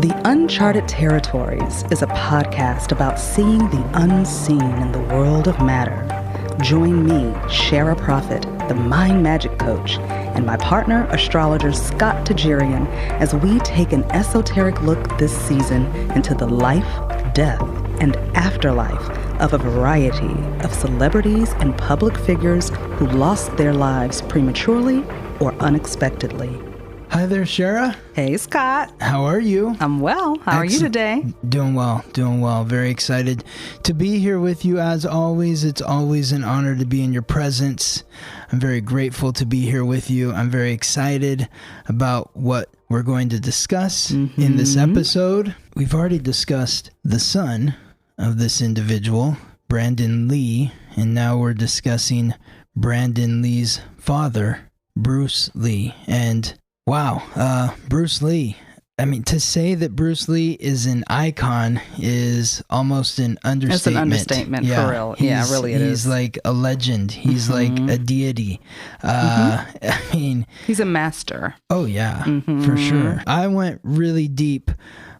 The Uncharted Territories is a podcast about seeing the unseen in the world of matter. Join me, Shara Prophet, the Mind Magic Coach, and my partner, astrologer Scott Tajirian, as we take an esoteric look this season into the life, death, and afterlife of a variety of celebrities and public figures who lost their lives prematurely or unexpectedly. Hi there, Shara. Hey, Scott. How are you? I'm well. How are you today? Doing well. Very excited to be here with you as always. It's always an honor to be in your presence. I'm very grateful to be here with you. I'm very excited about what we're going to discuss in this episode. We've already discussed the son of this individual, Brandon Lee, and now we're discussing Brandon Lee's father, Bruce Lee. And wow, Bruce Lee. I mean, to say that Bruce Lee is an icon is almost an understatement. It's an understatement, for real. Yeah, really it is. He's like a legend. He's like a deity. I mean... He's a master. Oh, yeah, for sure. I went really deep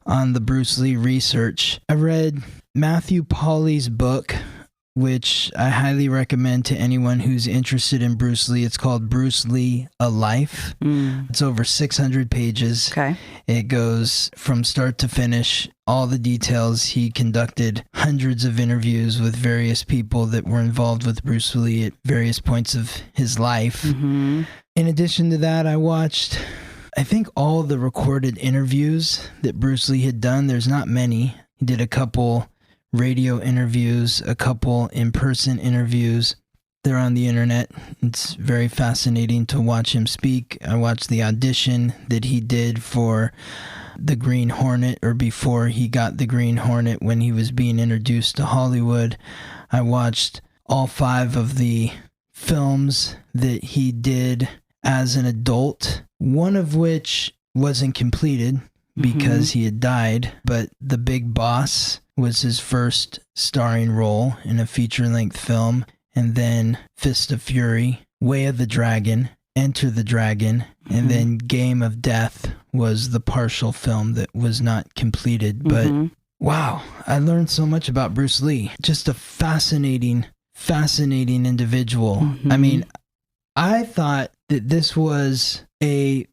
on the Bruce Lee research. I read Matthew Pauly's book, which I highly recommend to anyone who's interested in Bruce Lee. It's called Bruce Lee, A Life. It's over 600 pages. Okay. It goes from start to finish, all the details. He conducted hundreds of interviews with various people that were involved with Bruce Lee at various points of his life. In addition to that, I watched, I think, all the recorded interviews that Bruce Lee had done. There's not many. He did a couple radio interviews, a couple in-person interviews. They're on the internet. It's very fascinating to watch him speak. I watched the audition that he did for the Green Hornet, or before he got the Green Hornet, when he was being introduced to Hollywood. I watched all 5 of the films that he did as an adult, one of which wasn't completed because he had died, but The Big Boss was his first starring role in a feature-length film, and then Fist of Fury, Way of the Dragon, Enter the Dragon, and then Game of Death was the partial film that was not completed. But wow, I learned so much about Bruce Lee. Just a fascinating individual. I mean, I thought that this was a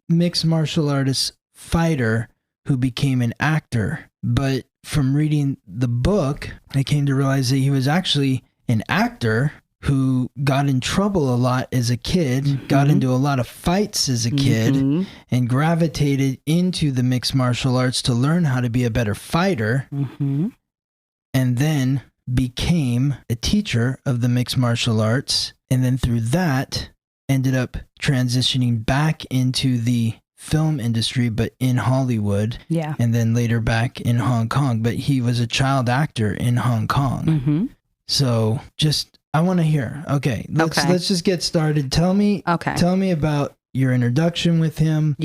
mixed martial artist fighter who became an actor, but from reading the book, I came to realize that he was actually an actor who got in trouble a lot as a kid, got into a lot of fights as a kid, and gravitated into the mixed martial arts to learn how to be a better fighter, and then became a teacher of the mixed martial arts, and then through that ended up transitioning back into the film industry, but in Hollywood, and then later back in Hong Kong. But he was a child actor in Hong Kong. So just, I want to hear. Okay, let's just get started. Tell me about your introduction with him.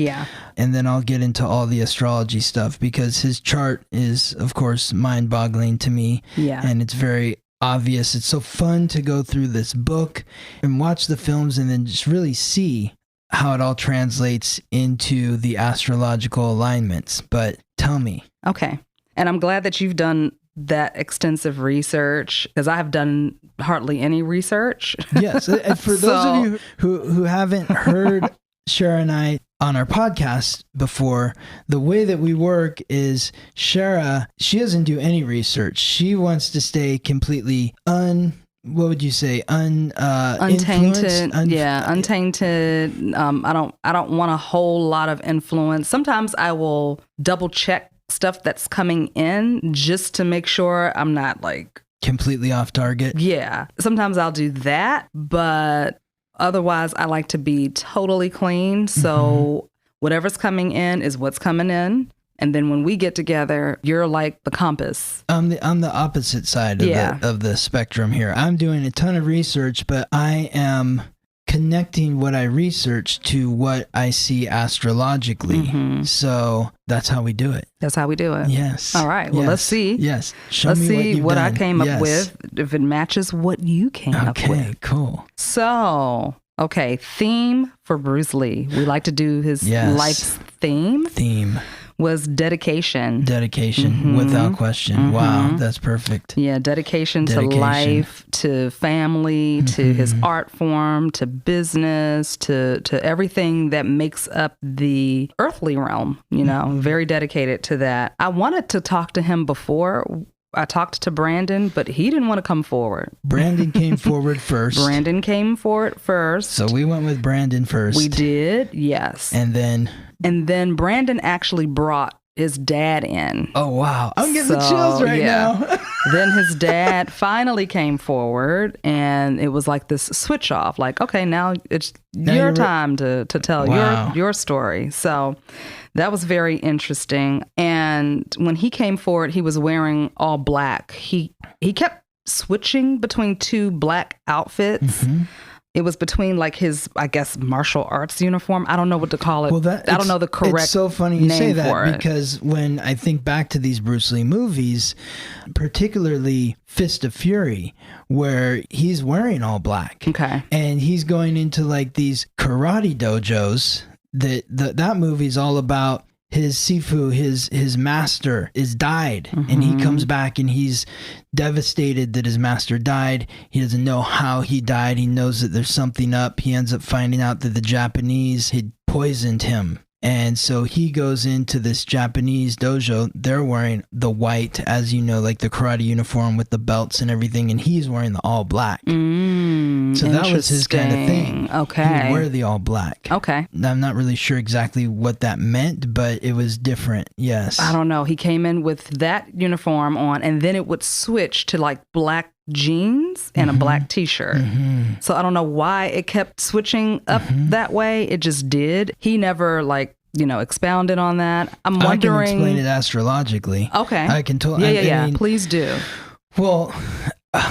And then I'll get into all the astrology stuff, because his chart is, of course, mind-boggling to me. And it's very obvious. It's so fun to go through this book and watch the films and then just really see how it all translates into the astrological alignments. But tell me. Okay. And I'm glad that you've done that extensive research, because I have done hardly any research. Yes. And for those of you who haven't heard Shara and I on our podcast before, the way that we work is Shara, she doesn't do any research. She wants to stay completely what would you say? Untainted. Untainted. I don't want a whole lot of influence. Sometimes I will double check stuff that's coming in just to make sure I'm not like completely off target. Yeah. Sometimes I'll do that, but otherwise I like to be totally clean. So whatever's coming in is what's coming in. And then when we get together, you're like the compass. I'm the opposite side of the spectrum here. I'm doing a ton of research, but I am connecting what I research to what I see astrologically. So that's how we do it. Yes. All right. Well, let's see. Yes. Let's see what I came up with, if it matches what you came up with. Okay, cool. So, okay, theme for Bruce Lee. We like to do his life's theme. was dedication. Dedication, without question. Wow, that's perfect. Yeah, dedication to life, to family, to his art form, to business, to everything that makes up the earthly realm, you know, very dedicated to that. I wanted to talk to him before I talked to Brandon, but he didn't want to come forward. Brandon came forward first. Brandon came forward first. So we went with Brandon first. We did, yes. And then Brandon actually brought his dad in. Oh, wow. I'm getting the chills right now. Then his dad finally came forward, and it was like this switch off. Like, okay, now it's your time to tell your story. So that was very interesting. And when he came forward, he was wearing all black. He kept switching between two black outfits. It was between like his, I guess, martial arts uniform. I don't know what to call it. Well, I don't know the correct name. It's so funny you say that because when I think back to these Bruce Lee movies, particularly Fist of Fury, where he's wearing all black. Okay. And he's going into like these karate dojos. That movie's all about his Sifu, his master, is died, and he comes back and he's devastated that his master died. He doesn't know how he died. He knows that there's something up. He ends up finding out that the Japanese had poisoned him. And so he goes into this Japanese dojo. They're wearing the white, as you know, like the karate uniform with the belts and everything, and he's wearing the all black. So that was his kind of thing. Okay. He would wear the all black. Okay. I'm not really sure exactly what that meant, but it was different. Yes. I don't know. He came in with that uniform on, and then it would switch to like black jeans and a black t-shirt. So I don't know why it kept switching up that way. It just did. He never expounded on that. I'm wondering. I can explain it astrologically. Okay. I can tell. Yeah. Please do. Well,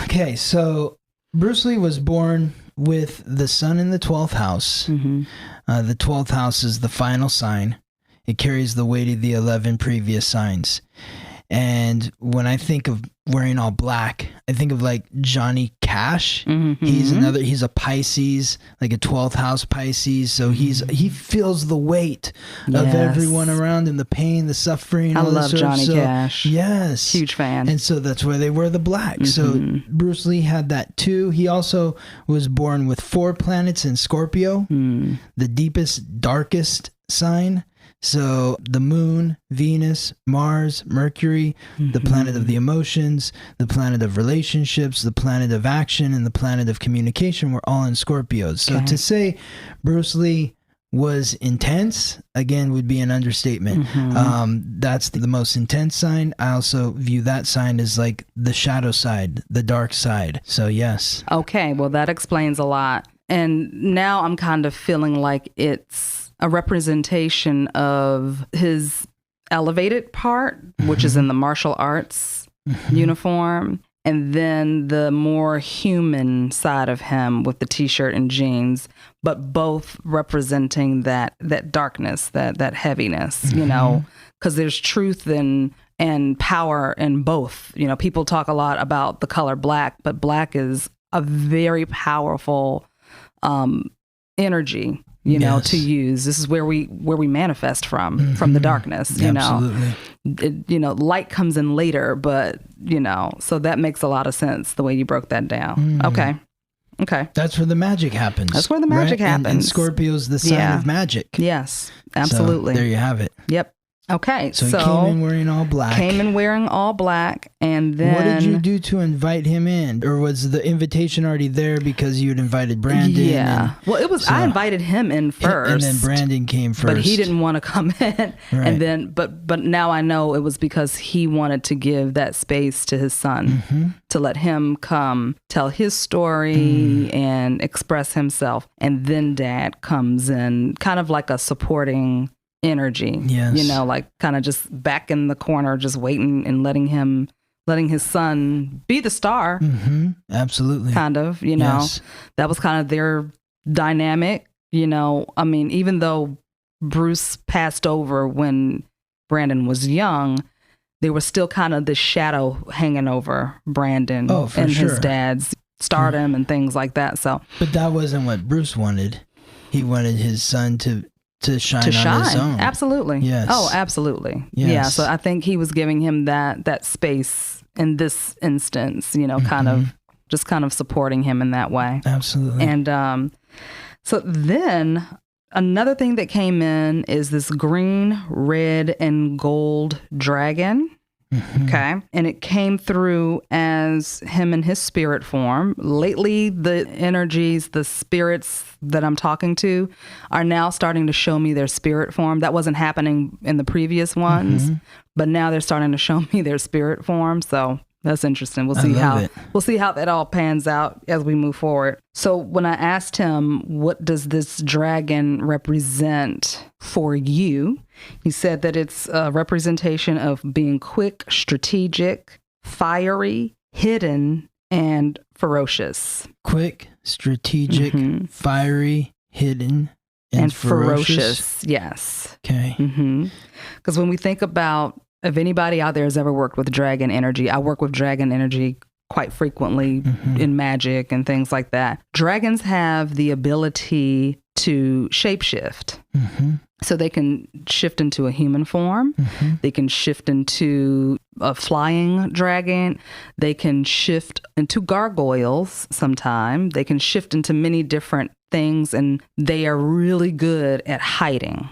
okay. So Bruce Lee was born with the sun in the 12th house. The 12th house is the final sign. It carries the weight of the 11 previous signs. And when I think of wearing all black, I think of like Johnny Cash. He's a Pisces, like a 12th house Pisces. So he feels the weight of everyone around him, the pain, the suffering. I love Johnny Cash. Yes. Huge fan. And so that's why they wear the black. So Bruce Lee had that too. He also was born with 4 planets in Scorpio, the deepest, darkest sign. So the moon, Venus, Mars, Mercury, the planet of the emotions, the planet of relationships, the planet of action, and the planet of communication were all in Scorpios. So to say Bruce Lee was intense, again, would be an understatement. That's the most intense sign. I also view that sign as like the shadow side, the dark side. So yes. Okay, well, that explains a lot. And now I'm kind of feeling like it's a representation of his elevated part, which is in the martial arts uniform, and then the more human side of him with the t-shirt and jeans, but both representing that darkness, that heaviness, you know, because there's truth and power in both. You know, people talk a lot about the color black, but black is a very powerful energy, you know, to use. This is where we manifest from the darkness, you know. Light comes in later, but, you know, so that makes a lot of sense the way you broke that down. Okay. That's where the magic happens. That's where the magic happens. And Scorpio's the sign of magic. Yes, absolutely. So there you have it. Yep. Okay, so he came in wearing all black. And then what did you do to invite him in? Or was the invitation already there because you had invited Brandon? Yeah. Well, it was, I invited him in first. And then Brandon came first. But he didn't want to come in. Right. And then, but now I know it was because he wanted to give that space to his son to let him come tell his story and express himself. And then Dad comes in kind of like a supporting energy, you know, like kind of just back in the corner, just waiting and letting his son be the star. Absolutely. Kind of, you know, that was kind of their dynamic, you know. I mean, even though Bruce passed over when Brandon was young, there was still kind of this shadow hanging over Brandon and his dad's stardom and things like that. So, but that wasn't what Bruce wanted. He wanted his son to to shine on his own. Absolutely. Yes. Oh, absolutely. Yes. Yeah. So I think he was giving him that space in this instance, kind of supporting him in that way. Absolutely. And so then another thing that came in is this green, red, and gold dragon. Okay. And it came through as him in his spirit form. Lately, the energies, the spirits that I'm talking to are now starting to show me their spirit form. That wasn't happening in the previous ones, but now they're starting to show me their spirit form. So that's interesting. We'll see how that all pans out as we move forward. So when I asked him, what does this dragon represent for you? He said that it's a representation of being quick, strategic, fiery, hidden, and ferocious. Quick, strategic, fiery, hidden, and ferocious. Yes. Okay. Because when we think about, if anybody out there has ever worked with dragon energy, I work with dragon energy quite frequently in magic and things like that. Dragons have the ability to shapeshift. So they can shift into a human form. They can shift into a flying dragon. They can shift into gargoyles sometime. They can shift into many different things, and they are really good at hiding.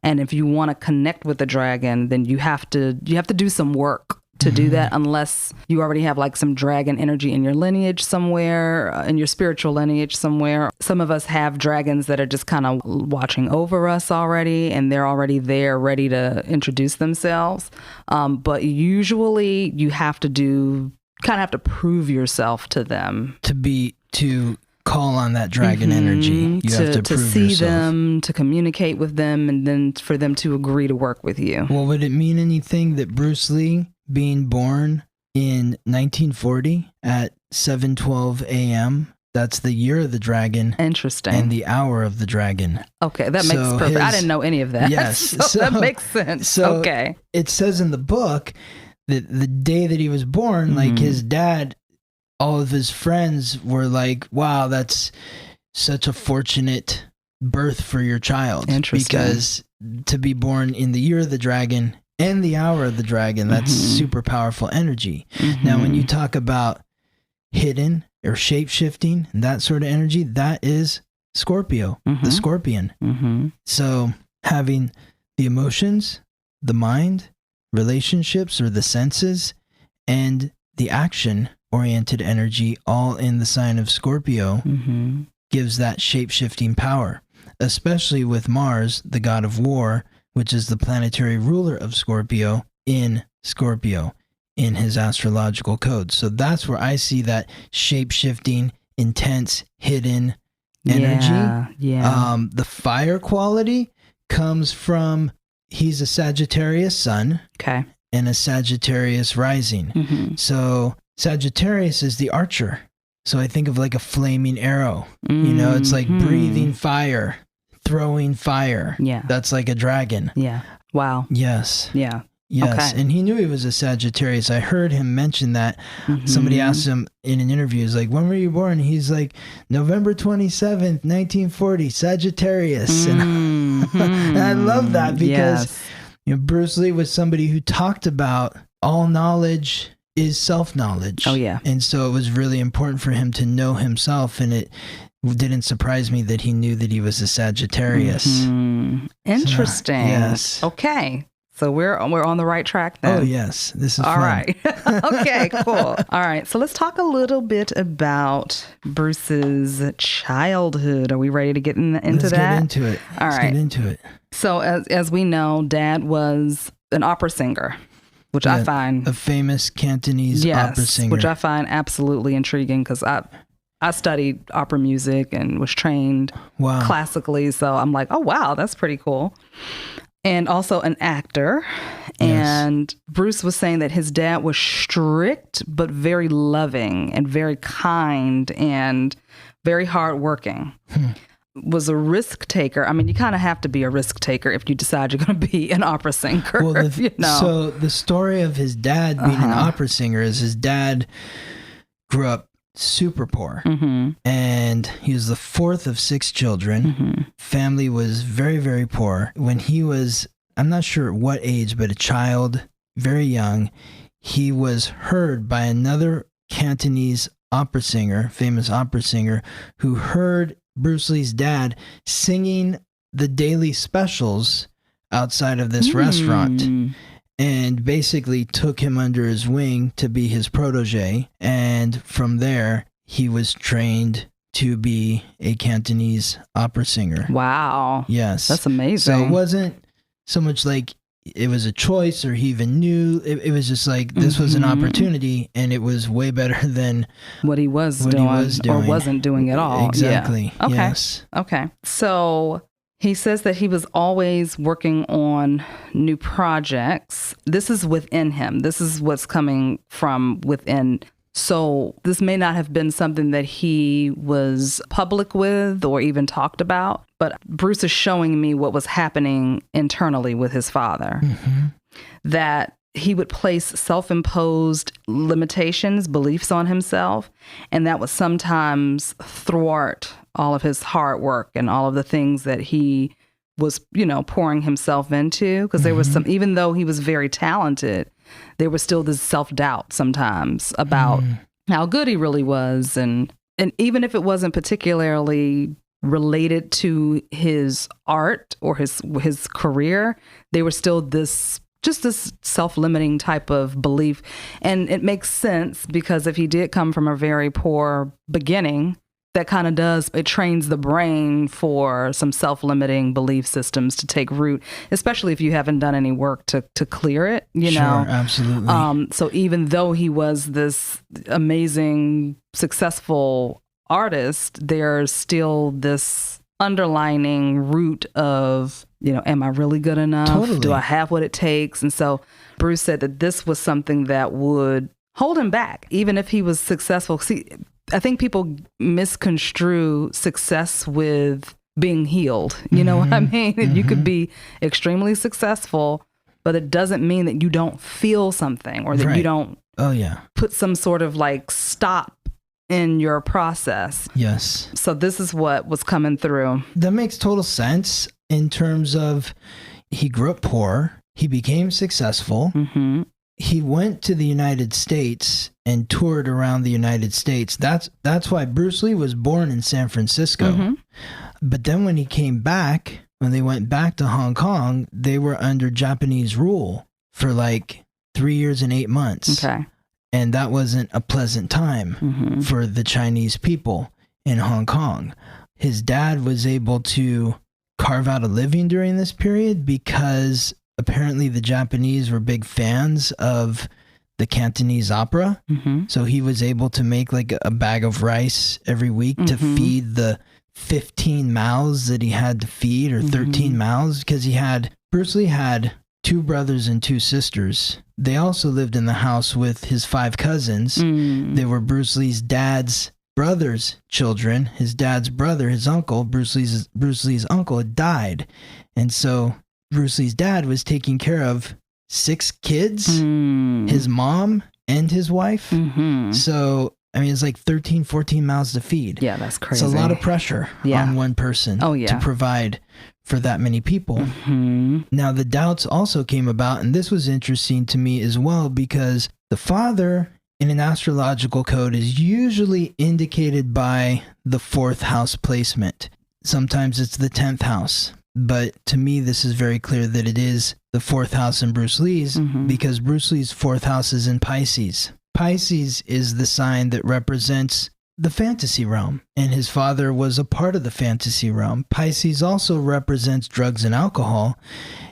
And if you want to connect with the dragon, then you have to do some work to do that, unless you already have like some dragon energy in your lineage somewhere, in your spiritual lineage somewhere. Some of us have dragons that are just kind of watching over us already, and they're already there ready to introduce themselves. But usually you have to prove yourself to them. To call on that dragon energy. You have to prove see yourself. them, to communicate with them, and then for them to agree to work with you. Well, would it mean anything that Bruce Lee, being born in 1940 at 7:12 a.m., that's the year of the dragon. Interesting. And the hour of the dragon. Okay, that makes perfect. I didn't know any of that. Yes. So that makes sense. So okay. It says in the book that the day that he was born, like his dad, all of his friends were like, wow, that's such a fortunate birth for your child. Interesting. Because to be born in the year of the dragon and the hour of the dragon, that's super powerful energy. Now, when you talk about hidden or shape-shifting and that sort of energy, that is Scorpio, the scorpion. So having the emotions, the mind, relationships or the senses, and the action-oriented energy all in the sign of Scorpio gives that shape-shifting power, especially with Mars, the god of war, which is the planetary ruler of Scorpio in his astrological code. So that's where I see that shape-shifting, intense, hidden energy. Yeah. The fire quality comes from, he's a Sagittarius sun and a Sagittarius rising. So Sagittarius is the archer. So I think of like a flaming arrow. It's like breathing fire, throwing fire. Yeah. That's like a dragon. Yeah. Wow. Yes. Yeah. Yes. Okay. And he knew he was a Sagittarius. I heard him mention that. Somebody asked him in an interview, he's like, when were you born? He's like, November 27th, 1940, Sagittarius. And I love that because Bruce Lee was somebody who talked about all knowledge is self-knowledge. Oh, yeah. And so it was really important for him to know himself, and it didn't surprise me that he knew that he was a Sagittarius. Interesting. Yes. Okay. So we're on the right track then. Oh, yes. This is all fun. Right. Okay, cool. All right. So let's talk a little bit about Bruce's childhood. Are we ready to get into that? Let's get into it. All right. Let's get into it. So as we know, Dad was an opera singer, which I find a famous Cantonese opera singer, which I find absolutely intriguing because I studied opera music and was trained classically. So I'm like, oh, wow, that's pretty cool. And also an actor. And Bruce was saying that his dad was strict, but very loving and very kind and very hardworking. Was a risk taker. I mean, you kind of have to be a risk taker if you decide you're going to be an opera singer. Well, so the story of his dad being an opera singer is his dad grew up super poor. Mm-hmm. And he was the fourth of 6 children. Mm-hmm. Family was very, very poor. When he was, I'm not sure what age, but a child, very young, he was heard by another Cantonese opera singer, famous opera singer, who heard Bruce Lee's dad singing the daily specials outside of this restaurant, and basically took him under his wing to be his protege. And from there, he was trained to be a Cantonese opera singer. Wow. Yes. That's amazing. So it wasn't so much like it was a choice or he even knew. It was just like this was an opportunity, and it was way better than what he was doing or wasn't doing at all. Exactly. Yeah. Okay. Yes. Okay. So he says that he was always working on new projects. This is within him. This is what's coming from within. So this may not have been something that he was public with or even talked about, but Bruce is showing me what was happening internally with his father. Mm-hmm. That he would place self-imposed limitations, beliefs on himself, and that would sometimes thwart all of his hard work and all of the things that he was, pouring himself into. Because there was some, even though he was very talented, there was still this self-doubt sometimes about how good he really was. And even if it wasn't particularly related to his art or his career, they were still this self-limiting type of belief. And it makes sense because if he did come from a very poor beginning, that kind of it trains the brain for some self-limiting belief systems to take root, especially if you haven't done any work to clear it, Sure, absolutely. So even though he was this amazing, successful artist, there's still this underlining root of, am I really good enough? Totally. Do I have what it takes? And so Bruce said that this was something that would hold him back, even if he was successful. See, I think people misconstrue success with being healed. You know what I mean? You could be extremely successful, but it doesn't mean that you don't feel something or that you don't put some sort of like stop in your process. Yes. So this is what was coming through. That makes total sense in terms of he grew up poor. He became successful. Mm-hmm. He went to the United States and toured around the United States. That's why Bruce Lee was born in San Francisco. Mm-hmm. But then when he came back, when they went back to Hong Kong, they were under Japanese rule for like 3 years and 8 months. Okay. And that wasn't a pleasant time for the Chinese people in Hong Kong. His dad was able to carve out a living during this period because apparently the Japanese were big fans of the Cantonese opera. Mm-hmm. So he was able to make like a bag of rice every week to feed the 15 mouths that he had to feed, or 13 mouths, because Bruce Lee had 2 brothers and 2 sisters. They also lived in the house with his 5 cousins. They were Bruce Lee's dad's brother's children. His dad's brother, his uncle, Bruce Lee's uncle, had died. And so Bruce Lee's dad was taking care of 6 kids, his mom and his wife. So, I mean, it's like 13, 14 mouths to feed. Yeah, that's crazy. It's a lot of pressure on one person to provide for that many people. Now, the doubts also came about, and this was interesting to me as well, because the father in an astrological code is usually indicated by the 4th house placement. Sometimes it's the 10th house. But to me, this is very clear that it is the 4th house in Bruce Lee's, because Bruce Lee's 4th house is in Pisces. Pisces is the sign that represents the fantasy realm, and his father was a part of the fantasy realm. Pisces also represents drugs and alcohol,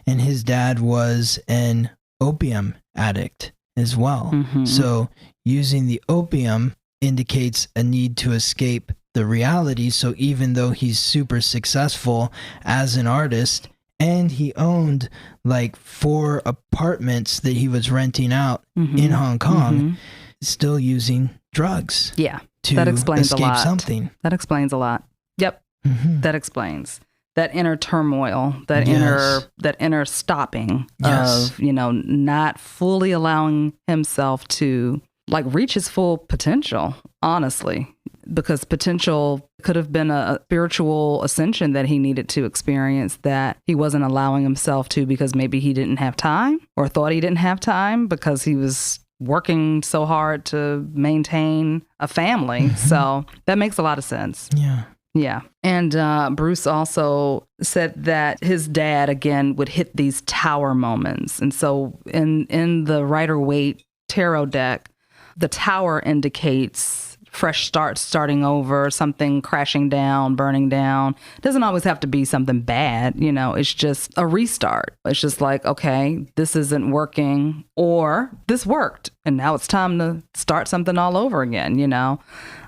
and his dad was an opium addict as well. So using the opium indicates a need to escape the reality. So even though he's super successful as an artist, and he owned like 4 apartments that he was renting out in Hong Kong, still using drugs. Yeah, to that explains escape a lot. Something. That explains a lot. Yep, that explains that inner turmoil, that inner stopping of not fully allowing himself to like reach his full potential. honestly, because potential could have been a spiritual ascension that he needed to experience that he wasn't allowing himself to because maybe he didn't have time or thought he didn't have time because he was working so hard to maintain a family. So that makes a lot of sense. Yeah. Yeah. And Bruce also said that his dad, again, would hit these tower moments. And so in the Rider-Waite tarot deck, the tower indicates fresh start, starting over, something crashing down, burning down. It doesn't always have to be something bad. It's just a restart. It's just like, okay, this isn't working, or this worked, and now it's time to start something all over again,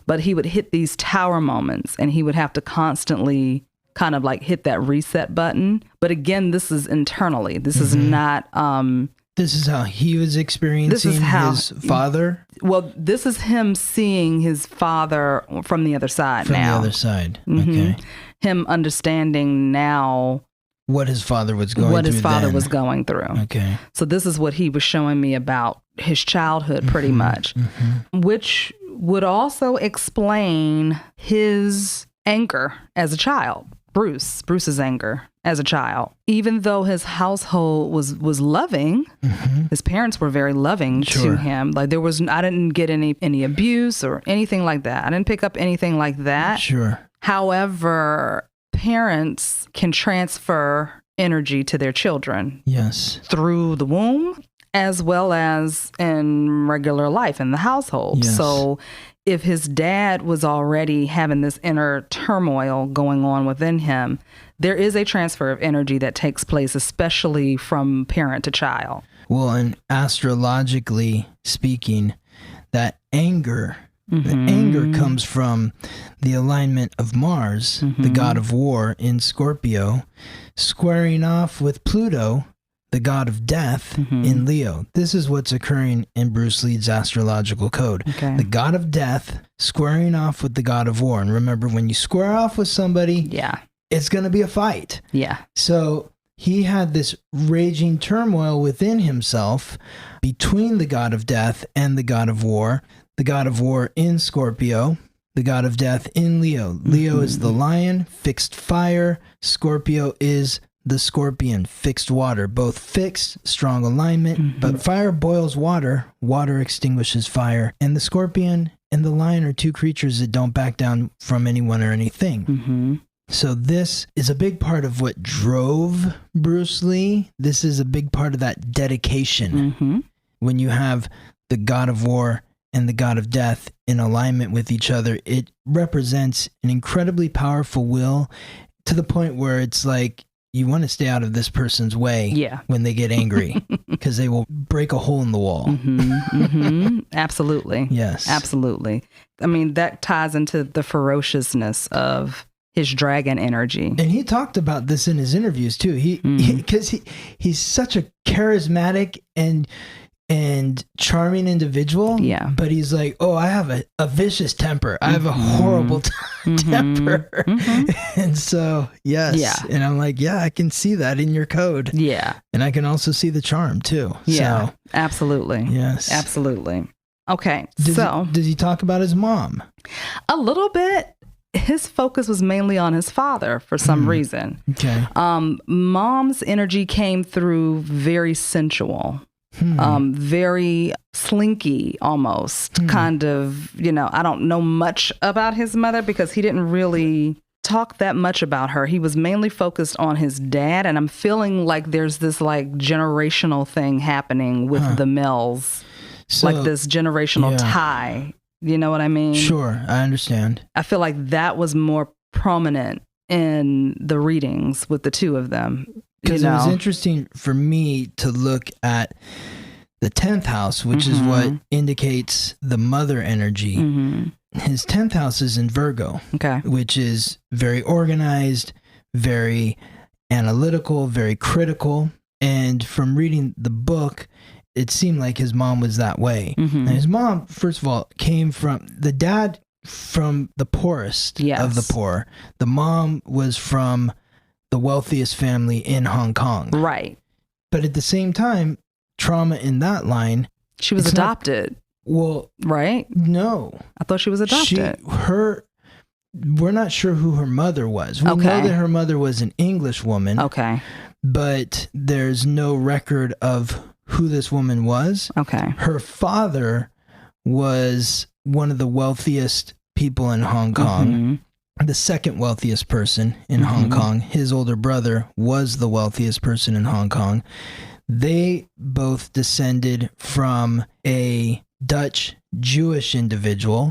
But he would hit these tower moments, and he would have to constantly kind of like hit that reset button. But again, this is internally. This is not... This is how he was experiencing his father? Well, this is him seeing his father from the other side From now. the other side, okay. Him understanding now what his father was going through. What his father was going through. Okay. So this is what he was showing me about his childhood, pretty much, which would also explain his anger as a child. Bruce's anger as a child. Even though his household was loving, his parents were very loving to him. Like I didn't get any abuse or anything like that. I didn't pick up anything like that. Sure. However, parents can transfer energy to their children. Yes. Through the womb, as well as in regular life in the household. Yes. So if his dad was already having this inner turmoil going on within him, there is a transfer of energy that takes place, especially from parent to child. Well, and astrologically speaking, that anger, the anger comes from the alignment of Mars, the god of war in Scorpio, squaring off with Pluto, the god of death in Leo. This is what's occurring in Bruce Lee's astrological code. Okay. The god of death squaring off with the god of war. And remember, when you square off with somebody, it's going to be a fight. Yeah. So he had this raging turmoil within himself between the god of death and the god of war. The god of war in Scorpio, the god of death in Leo. Leo is the lion, fixed fire. Scorpio is the scorpion, fixed water, both fixed, strong alignment, but fire boils water, water extinguishes fire. And the scorpion and the lion are two creatures that don't back down from anyone or anything. So this is a big part of what drove Bruce Lee. This is a big part of that dedication. When you have the god of war and the god of death in alignment with each other, it represents an incredibly powerful will to the point where it's like, you want to stay out of this person's way when they get angry because they will break a hole in the wall. Absolutely. Yes. Absolutely. I mean, that ties into the ferociousness of his dragon energy. And he talked about this in his interviews too. Because he's such a charismatic and charming individual. Yeah. But he's like, oh, I have a vicious temper. I have a horrible temper. And so, yes. Yeah. And I'm like, yeah, I can see that in your code. Yeah. And I can also see the charm too. Yeah. So, absolutely. Yes. Absolutely. Okay. Does he talk about his mom? A little bit. His focus was mainly on his father for some reason. Okay. Mom's energy came through very sensual. Very slinky almost, kind of, I don't know much about his mother because he didn't really talk that much about her. He was mainly focused on his dad, and I'm feeling like there's this like generational thing happening with the Mills, so, like this generational tie. You know what I mean? Sure, I understand. I feel like that was more prominent in the readings with the two of them. Because it was interesting for me to look at the 10th house, which is what indicates the mother energy. His 10th house is in Virgo, which is very organized, very analytical, very critical. And from reading the book, it seemed like his mom was that way. And his mom, first of all, came from the dad from the poorest of the poor. The mom was from the wealthiest family in Hong Kong. Right. But at the same time, trauma in that line. She was adopted. Well, right? no. I thought she was adopted. We're not sure who her mother was. We know that her mother was an English woman. Okay. But there's no record of who this woman was. Okay. Her father was one of the wealthiest people in Hong Kong, the second wealthiest person in Hong Kong. His older brother was the wealthiest person in Hong Kong. They both descended from a Dutch Jewish individual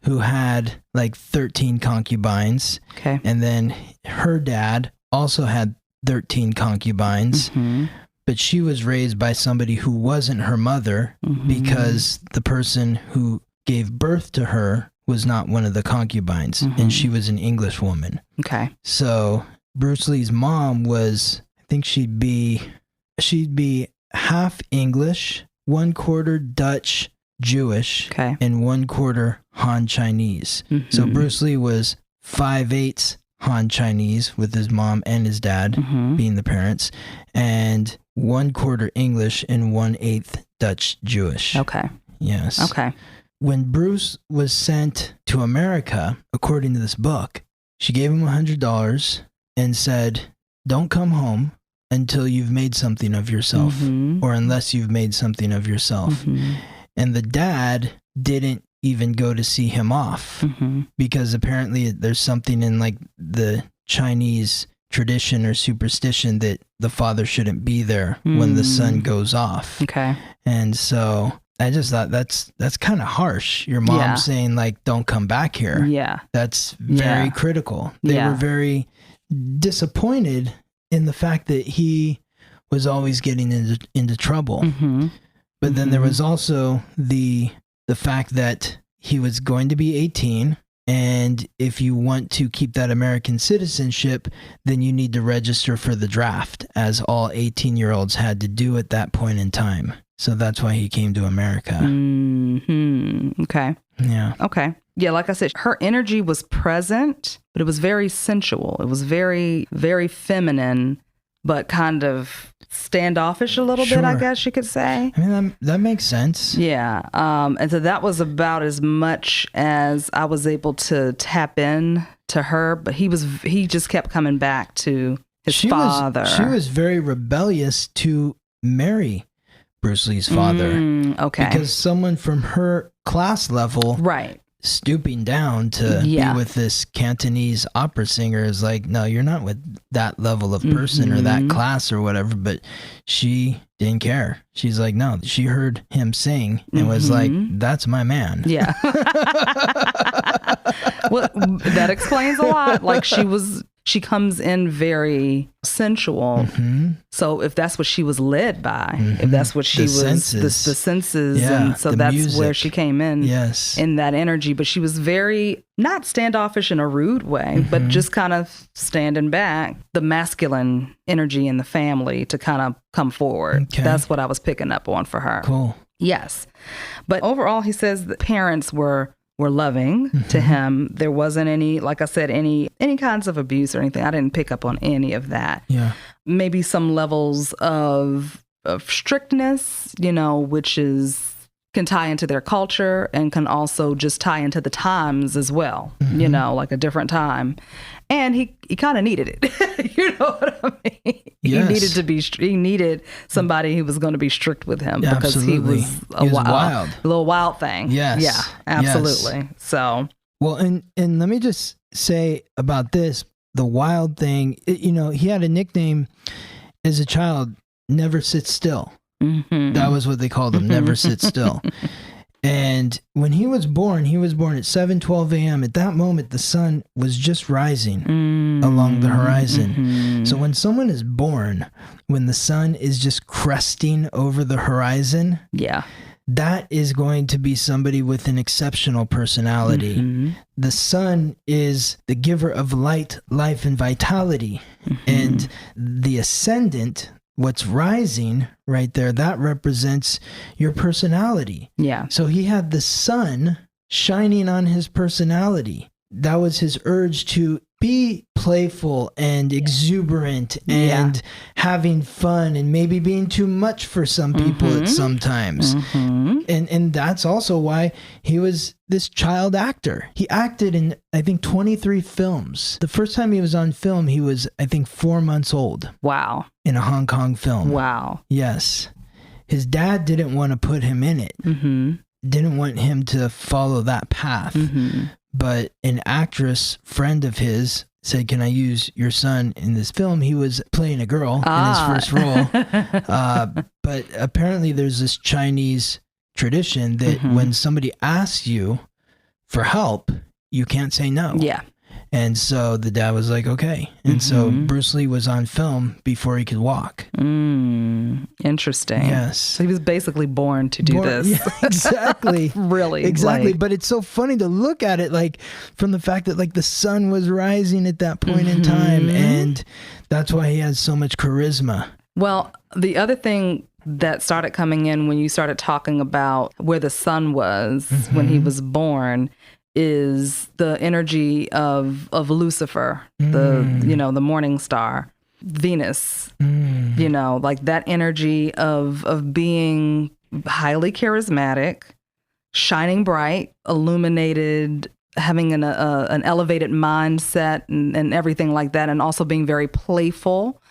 who had like 13 concubines. Okay. And then her dad also had 13 concubines, but she was raised by somebody who wasn't her mother because the person who gave birth to her was not one of the concubines, and she was an English woman. Okay. So Bruce Lee's mom was, I think she'd be half English, 1/4 Dutch Jewish, and 1/4 Han Chinese. So Bruce Lee was 5/8 Han Chinese with his mom and his dad being the parents, and 1/4 English and 1/8 Dutch Jewish. Okay. Yes. Okay. When Bruce was sent to America, according to this book, she gave him $100 and said, "Don't come home until you've made something of yourself, or unless you've made something of yourself." And the dad didn't even go to see him off because apparently there's something in like the Chinese tradition or superstition that the father shouldn't be there when the son goes off. Okay. And so I just thought that's kind of harsh. Your mom saying like, "Don't come back here." Yeah. That's very critical. They were very disappointed in the fact that he was always getting into trouble. But then there was also the fact that he was going to be 18, and if you want to keep that American citizenship, then you need to register for the draft, as all 18-year-olds had to do at that point in time. So that's why he came to America. Okay. Yeah. Okay. Yeah, like I said, her energy was present, but it was very sensual. It was very, very feminine, but kind of standoffish a little bit, I guess you could say. I mean, that makes sense. Yeah. And so that was about as much as I was able to tap in to her, but he just kept coming back to his father. She was very rebellious to marry Bruce Lee's father. Okay. Because someone from her class level, right, stooping down to be with this Cantonese opera singer is like, no, you're not with that level of person or that class or whatever. But she didn't care. She's like, no, she heard him sing and was like, that's my man. Yeah. Well, that explains a lot. Like she comes in very sensual. So if that's what she was led by, if that's what she the senses, and so that's music. Where she came in, in that energy. But she was very, not standoffish in a rude way, but just kind of standing back, the masculine energy in the family to kind of come forward. Okay. That's what I was picking up on for her. Cool. Yes. But overall, he says that parents were loving to him. There wasn't any, like I said, any kinds of abuse or anything. I didn't pick up on any of that. Yeah. Maybe some levels of strictness, which can tie into their culture and can also just tie into the times as well, like a different time. And he kind of needed it. You know what I mean? Yes. He needed somebody who was going to be strict with him because absolutely. He was wild. A little wild thing. Yes. Yeah, absolutely. Yes. So. Well, and let me just say about this, the wild thing, he had a nickname as a child, Never Sit Still. That was what they called him, Never Sit Still. And when he was born at 7:12 a.m. At that moment, the sun was just rising along the horizon. So when someone is born, when the sun is just cresting over the horizon, that is going to be somebody with an exceptional personality. The sun is the giver of light, life, and vitality. And the ascendant, what's rising right there, that represents your personality. Yeah. So he had the sun shining on his personality. That was his urge to be playful and exuberant and having fun and maybe being too much for some people at some times. And that's also why he was this child actor. He acted in, I think, 23 films. The first time he was on film, he was, I think, 4 months old. Wow. In a Hong Kong film. Wow. Yes. His dad didn't want to put him in it. Didn't want him to follow that path. But an actress friend of his said, "Can I use your son in this film?" He was playing a girl in his first role. But apparently there's this Chinese tradition that when somebody asks you for help, you can't say no. Yeah. And so the dad was like, okay. And so Bruce Lee was on film before he could walk. Interesting. Yes. So he was basically born to do this. Yeah, exactly. Really. Exactly. Like, but it's so funny to look at it, like, from the fact that, like, the sun was rising at that point in time. And that's why he has so much charisma. well, the other thing that started coming in when you started talking about where the sun was when he was born is the energy of Lucifer, the the morning star, Venus, like that energy of being highly charismatic, shining bright, illuminated, having an elevated mindset and everything like that, and also being very playful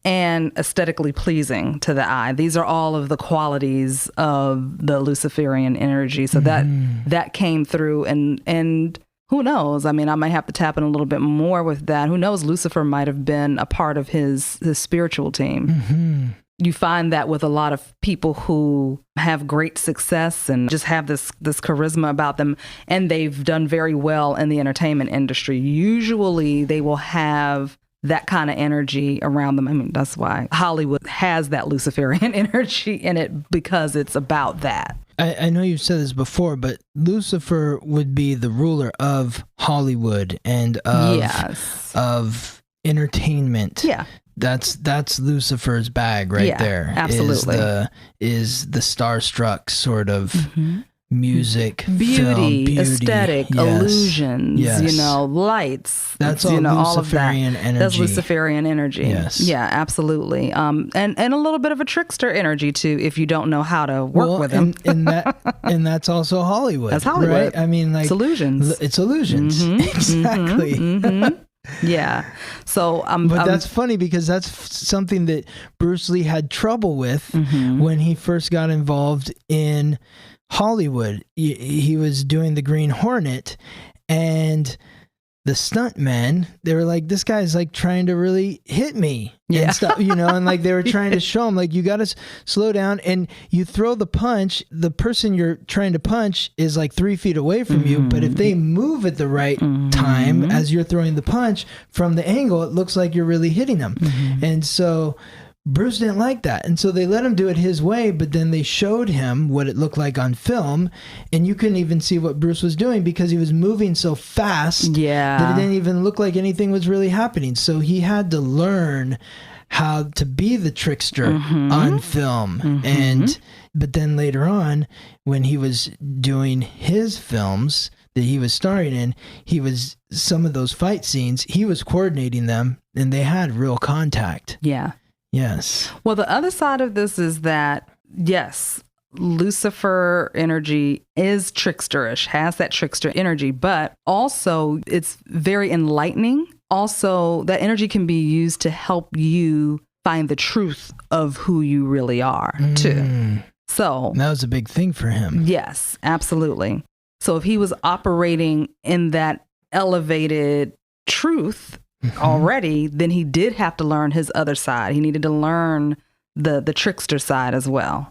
and aesthetically pleasing to the eye. These are all of the qualities of the Luciferian energy. So that came through, and who knows? I mean, I might have to tap in a little bit more with that. Who knows? Lucifer might have been a part of his spiritual team. You find that with a lot of people who have great success and just have this charisma about them, and they've done very well in the entertainment industry. Usually they will have that kind of energy around them. I mean, that's why Hollywood has that Luciferian energy in it, because it's about that. I know you've said this before, but Lucifer would be the ruler of Hollywood and of entertainment. Yeah. That's Lucifer's bag right there. Absolutely. Is the starstruck sort of music, beauty, film, aesthetic, illusions, lights. That's all Luciferian energy. That's Luciferian energy. Yes. Yeah, absolutely. And a little bit of a trickster energy too, if you don't know how to work with them. and that's also Hollywood. That's Hollywood. Right? I mean, like, it's illusions. It's illusions. Exactly. Yeah. So, but that's funny, because that's something that Bruce Lee had trouble with when he first got involved in Hollywood. He was doing the Green Hornet, and the stuntmen, they were like, this guy's like trying to really hit me and stuff, and like they were trying to show him, like, you got to slow down, and you throw the punch, the person you're trying to punch is like 3 feet away from you, but if they move at the right time as you're throwing the punch from the angle, it looks like you're really hitting them. And so Bruce didn't like that. And so they let him do it his way, but then they showed him what it looked like on film, and you couldn't even see what Bruce was doing because he was moving so fast that it didn't even look like anything was really happening. So he had to learn how to be the trickster on film. But then later on, when he was doing his films that he was starring in, some of those fight scenes, he was coordinating them, and they had real contact. Yeah. Yes. Well, the other side of this is that, yes, Lucifer energy is tricksterish, has that trickster energy, but also it's very enlightening. Also, that energy can be used to help you find the truth of who you really are, too. So that was a big thing for him. Yes, absolutely. So if he was operating in that elevated truth already, then he did have to learn his other side. He needed to learn the trickster side as well.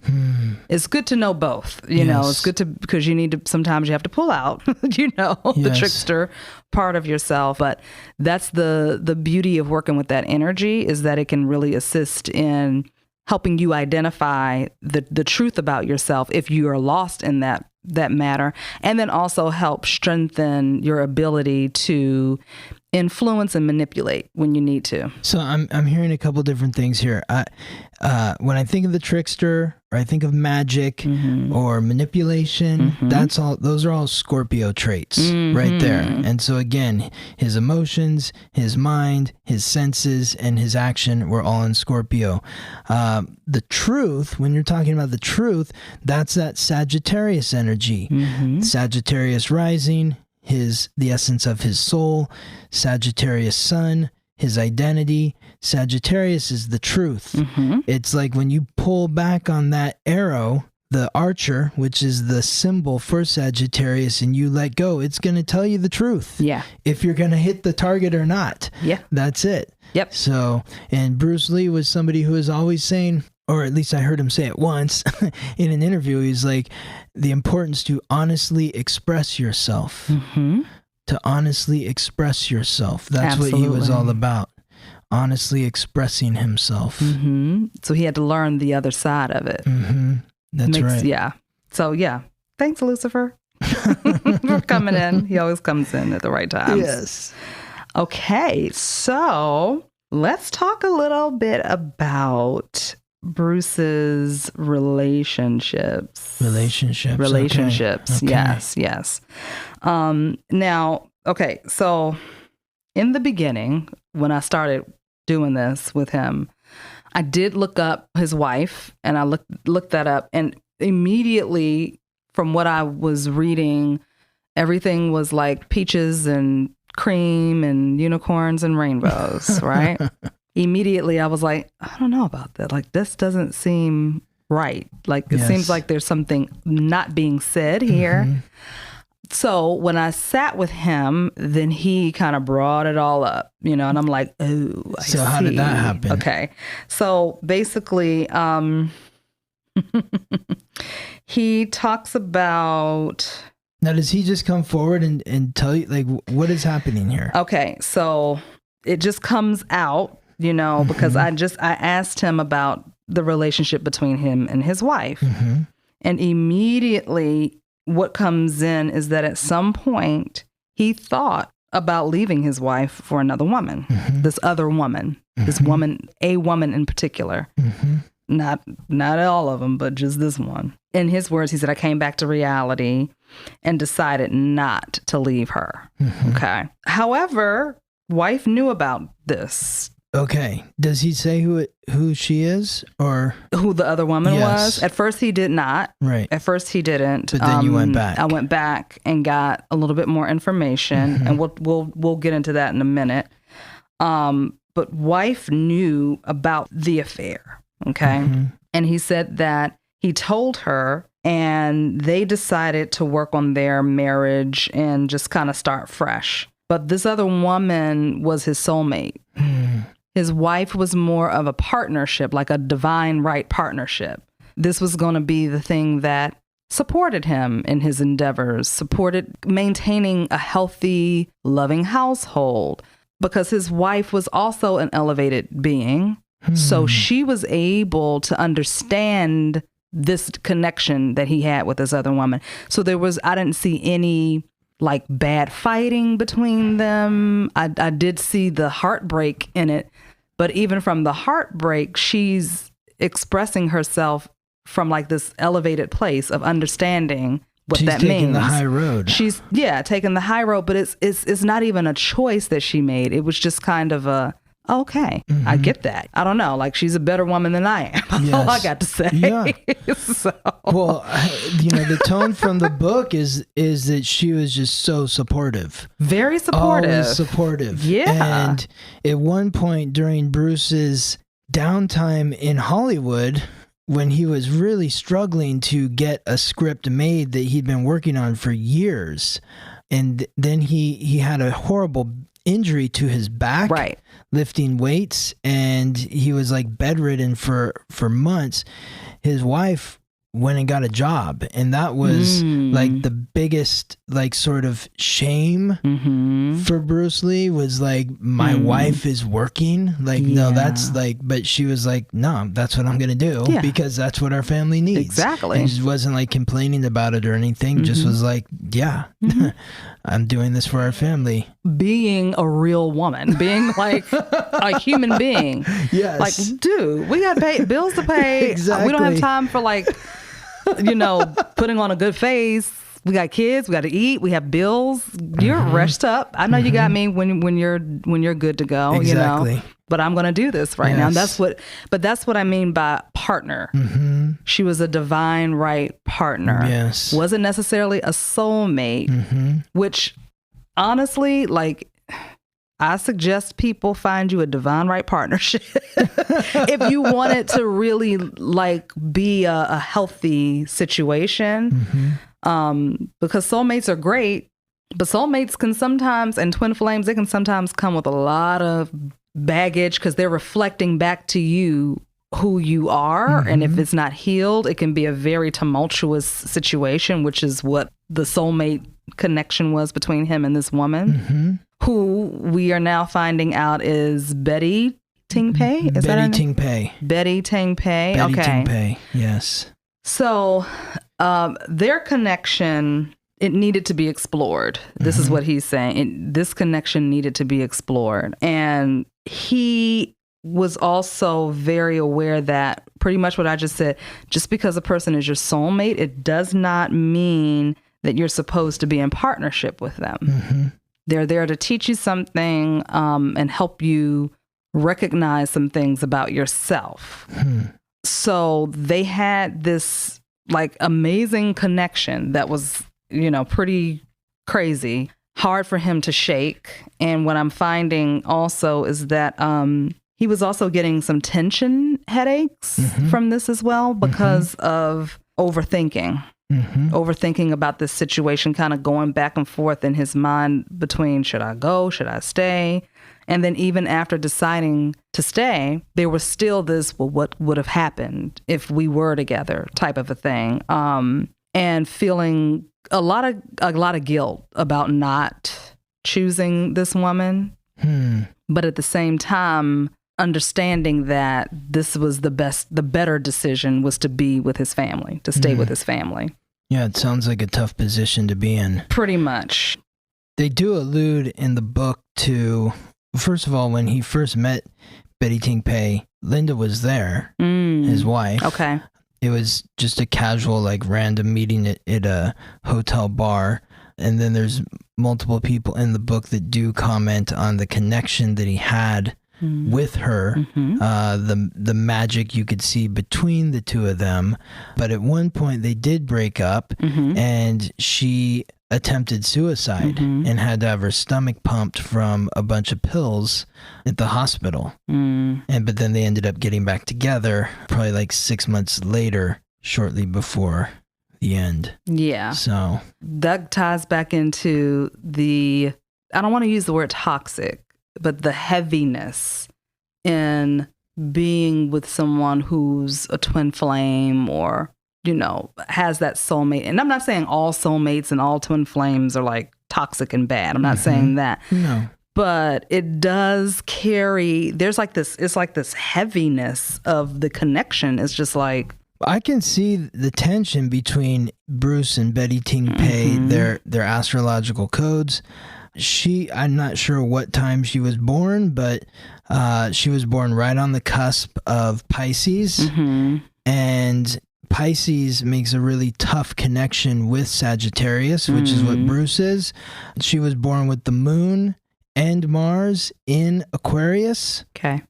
It's good to know both. You know, it's good to, because sometimes you have to pull out, the trickster part of yourself. But that's the beauty of working with that energy, is that it can really assist in helping you identify the truth about yourself if you are lost in that matter, and then also help strengthen your ability to influence and manipulate when you need to. So I'm hearing a couple different things here. When I think of the trickster, or I think of magic or manipulation, those are all Scorpio traits right there. And so again, his emotions, his mind, his senses, and his action were all in Scorpio. The truth, when you're talking about the truth, that's that Sagittarius energy. Sagittarius rising, the essence of his soul, Sagittarius sun, his identity. Sagittarius is the truth. It's like when you pull back on that arrow, the archer, which is the symbol for Sagittarius, and you let go, it's going to tell you the truth. Yeah. If you're going to hit the target or not. Yeah. That's it. Yep. So, and Bruce Lee was somebody who was always saying, or at least I heard him say it once in an interview, he's like, the importance to honestly express yourself. To honestly express yourself. That's what he was all about. Honestly expressing himself. So he had to learn the other side of it. That's right. Yeah. So yeah. Thanks, Lucifer, for coming in. He always comes in at the right times. Yes. Okay. So let's talk a little bit about Bruce's relationships. Okay. Yes. Now, okay, so in the beginning, when I started doing this with him, I did look up his wife, and I looked that up, and immediately from what I was reading, everything was like peaches and cream and unicorns and rainbows, right? Immediately I was like, I don't know about that. Like, this doesn't seem right. Like, it seems like there's something not being said here. So when I sat with him, then he kind of brought it all up, and I'm like, oh, I see. So how did that happen? Okay. So basically, he talks about... Now, does he just come forward and tell you, like, what is happening here? Okay. So it just comes out, because I asked him about the relationship between him and his wife. And immediately what comes in is that at some point he thought about leaving his wife for another woman, this other woman, this woman, a woman in particular, not all of them, but just this one. In his words, he said, I came back to reality and decided not to leave her. Okay. However, wife knew about this. Okay. Does he say who she is, or who the other woman was? At first he did not. Right. At first he didn't. But then you went back. I went back and got a little bit more information, and we'll get into that in a minute. But wife knew about the affair. Okay. And he said that he told her, and they decided to work on their marriage and just kind of start fresh. But this other woman was his soulmate. His wife was more of a partnership, like a divine right partnership. This was going to be the thing that supported him in his endeavors, supported maintaining a healthy, loving household, because his wife was also an elevated being. So she was able to understand this connection that he had with this other woman. So I didn't see any like bad fighting between them. I did see the heartbreak in it, but even from the heartbreak, she's expressing herself from like this elevated place of understanding what that means. She's taking the high road. She's taking the high road, but it's not even a choice that she made. It was just kind of okay, I get that. I don't know. Like, she's a better woman than I am. That's all I got to say. Yeah. So. Well, the tone from the book is that she was just so supportive. Very supportive. Always supportive. Yeah. And at one point during Bruce's downtime in Hollywood, when he was really struggling to get a script made that he'd been working on for years, and then he had a horrible injury to his back, right, lifting weights, and he was like bedridden for months. His wife went and got a job, and that was like the biggest like sort of shame for Bruce Lee, was like, my wife is working, like, no, that's like, but she was like, no, that's what I'm gonna do, because that's what our family needs. Exactly. And she wasn't like complaining about it or anything, just was like, I'm doing this for our family. being a real woman, being like a human being. Yes. Like, dude, we got bills to pay. Exactly. We don't have time for like, putting on a good face. We got kids. We got to eat. We have bills. You're rushed up. I know you got me when you're good to go. Exactly. But I'm going to do this right now. And that's what I mean by partner. Mm-hmm. She was a divine right partner. Yes. Wasn't necessarily a soulmate, which honestly, like, I suggest people find you a divine right partnership if you want it to really like be a healthy situation. Because soulmates are great, but soulmates can sometimes, and twin flames, they can sometimes come with a lot of baggage because they're reflecting back to you who you are. And if it's not healed, it can be a very tumultuous situation, which is what the soulmate connection was between him and this woman, who we are now finding out is Betty Ting-Pei. Is that Ting-Pei. Betty Ting-Pei. Betty Okay. Ting-Pei. Yes. So their connection, it needed to be explored. This is what he's saying. This connection needed to be explored. And he was also very aware that pretty much what I just said, just because a person is your soulmate, it does not mean that you're supposed to be in partnership with them. They're there to teach you something and help you recognize some things about yourself. So they had this like amazing connection that was, pretty crazy, hard for him to shake. And what I'm finding also is that he was also getting some tension headaches from this as well because of overthinking. Overthinking about this situation, kind of going back and forth in his mind between should I go, should I stay? And then even after deciding to stay, there was still this, well, what would have happened if we were together type of a thing. And feeling a lot of guilt about not choosing this woman. But at the same time, understanding that this was the better decision was to be with his family, to stay with his family. Yeah, it sounds like a tough position to be in. Pretty much. They do allude in the book to, first of all, when he first met Betty Ting-Pei, Linda was there, his wife. Okay. It was just a casual, like, random meeting at a hotel bar. And then there's multiple people in the book that do comment on the connection that he had with her, the magic you could see between the two of them. But at one point they did break up, and she attempted suicide and had to have her stomach pumped from a bunch of pills at the hospital. But then they ended up getting back together probably like 6 months later, shortly before the end. Yeah. So that ties back into I don't want to use the word toxic, but the heaviness in being with someone who's a twin flame or, has that soulmate. And I'm not saying all soulmates and all twin flames are like toxic and bad. I'm not saying that. No. But it does carry, it's like this heaviness of the connection. It's just like, I can see the tension between Bruce and Betty Ting-Pei, their astrological codes. I'm not sure what time she was born, but she was born right on the cusp of Pisces. And Pisces makes a really tough connection with Sagittarius, which is what Bruce is. She was born with the moon and Mars in Aquarius,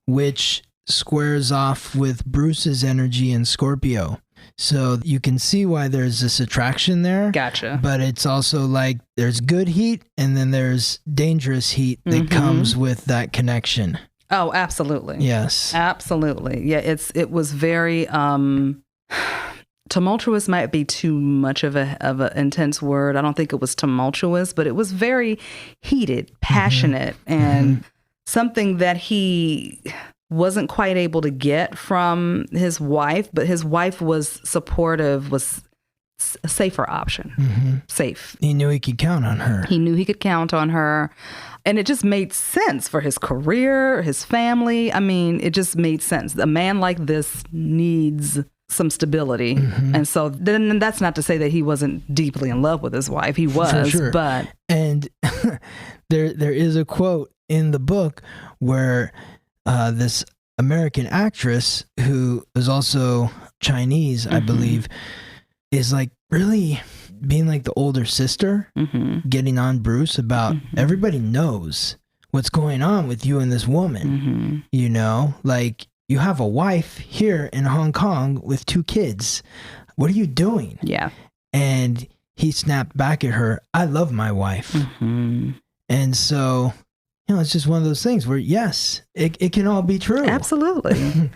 which squares off with Bruce's energy in Scorpio. So you can see why there's this attraction there. Gotcha. But it's also like there's good heat and then there's dangerous heat that comes with that connection. Oh, absolutely. Yes. Absolutely. Yeah, it was very tumultuous might be too much of a intense word. I don't think it was tumultuous, but it was very heated, passionate, and something that he wasn't quite able to get from his wife, but his wife was supportive, was a safer option. Safe. He knew he could count on her. He knew he could count on her. And it just made sense for his career, his family. I mean, it just made sense. A man like this needs some stability. And so then that's not to say that he wasn't deeply in love with his wife. He was, for sure. But... And there is a quote in the book where this American actress, who is also Chinese, I believe, is like really being like the older sister, getting on Bruce about everybody knows what's going on with you and this woman. You know, like, you have a wife here in Hong Kong with 2 kids. What are you doing? Yeah. And he snapped back at her, I love my wife. And so, you know, it's just one of those things where, yes, it can all be true. Absolutely.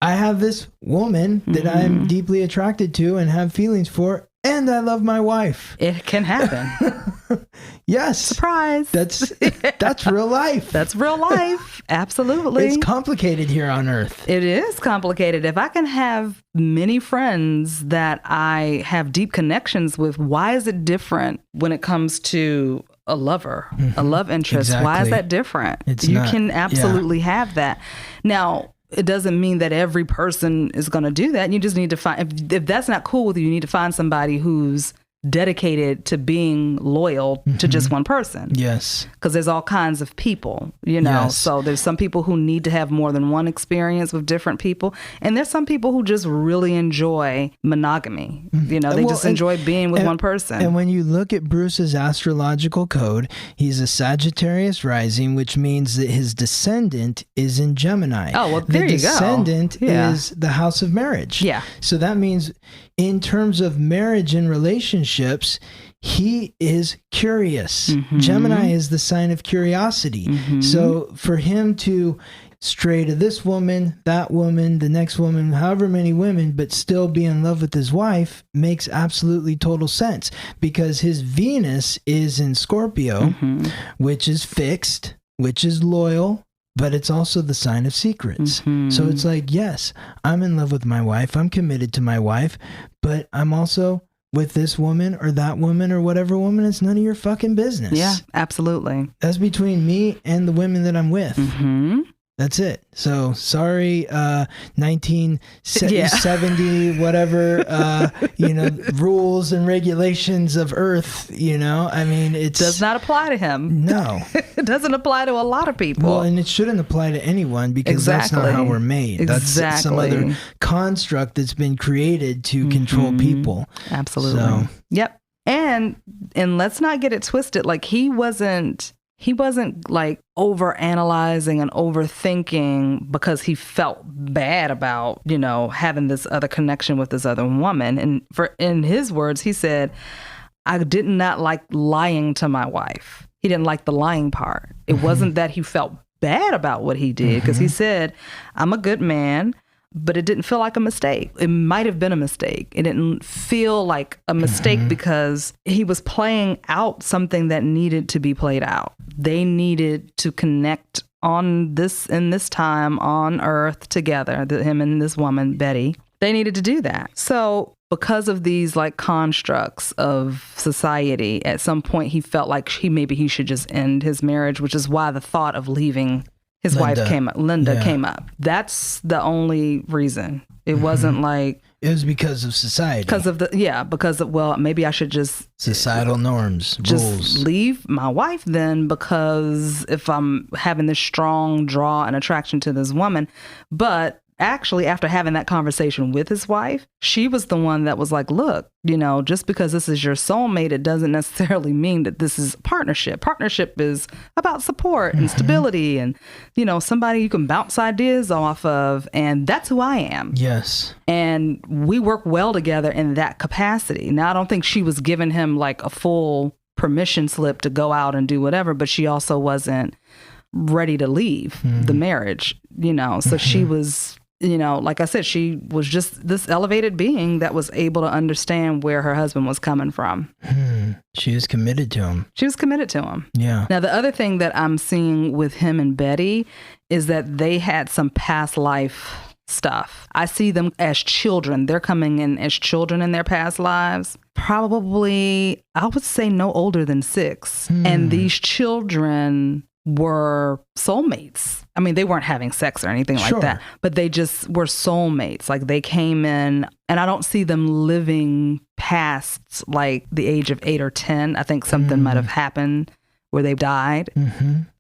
I have this woman that I'm deeply attracted to and have feelings for, and I love my wife. It can happen. Yes. Surprise. That's real life. That's real life. Absolutely. It's complicated here on Earth. It is complicated. If I can have many friends that I have deep connections with, why is it different when it comes to a lover, a love interest? Exactly. Why is that different? You can absolutely have that. Now, it doesn't mean that every person is going to do that. You just need to find, if that's not cool with you, you need to find somebody who's dedicated to being loyal to just one person. Yes. Because there's all kinds of people, you know. Yes. So there's some people who need to have more than one experience with different people. And there's some people who just really enjoy monogamy. You know, they just enjoy being with one person. And when you look at Bruce's astrological code, he's a Sagittarius rising, which means that his descendant is in Gemini. Oh, well, there you go. The descendant is the house of marriage. Yeah. So that means in terms of marriage and relationships, he is curious. Gemini is the sign of curiosity. So for him to stray to this woman, that woman, the next woman, however many women, but still be in love with his wife makes absolutely total sense, because his Venus is in Scorpio, which is fixed, which is loyal, but it's also the sign of secrets. So it's like, yes, I'm in love with my wife. I'm committed to my wife, but I'm also with this woman or that woman or whatever woman. It's none of your fucking business. Yeah, absolutely. That's between me and the women that I'm with. That's it. So sorry, 1970, whatever, you know, rules and regulations of Earth, you know, I mean, it does not apply to him. No. It doesn't apply to a lot of people. Well, and it shouldn't apply to anyone, because that's not how we're made. That's some other construct that's been created to control people. Absolutely. So. Yep. And let's not get it twisted. Like, he wasn't like over analyzing and overthinking because he felt bad about, you know, having this other connection with this other woman. And in his words, he said, I did not like lying to my wife. He didn't like the lying part. It wasn't that he felt bad about what he did, because he said, I'm a good man, but it didn't feel like a mistake. It might have been a mistake. It didn't feel like a mistake because he was playing out something that needed to be played out. They needed to connect in this time on Earth together, him and this woman, Betty. They needed to do that. So because of these like constructs of society, at some point he felt like maybe he should just end his marriage, which is why the thought of leaving his wife came up. Linda came up. That's the only reason. It wasn't like... It was because of society. Because of, well, maybe I should just... Societal norms, rules. Leave my wife then, because if I'm having this strong draw and attraction to this woman. But actually, after having that conversation with his wife, she was the one that was like, look, you know, just because this is your soulmate, it doesn't necessarily mean that this is partnership. Partnership is about support and stability and, you know, somebody you can bounce ideas off of. And that's who I am. Yes. And we work well together in that capacity. Now, I don't think she was giving him like a full permission slip to go out and do whatever, but she also wasn't ready to leave the marriage, you know, so she was... You know, like I said, she was just this elevated being that was able to understand where her husband was coming from. She was committed to him. She was committed to him. Yeah. Now, the other thing that I'm seeing with him and Betty is that they had some past life stuff. I see them as children. They're coming in as children in their past lives. Probably, I would say no older than 6. And these children were soulmates. I mean, they weren't having sex or anything like that, but they just were soulmates. Like, they came in, and I don't see them living past like the age of 8 or 10. I think something might have happened where they died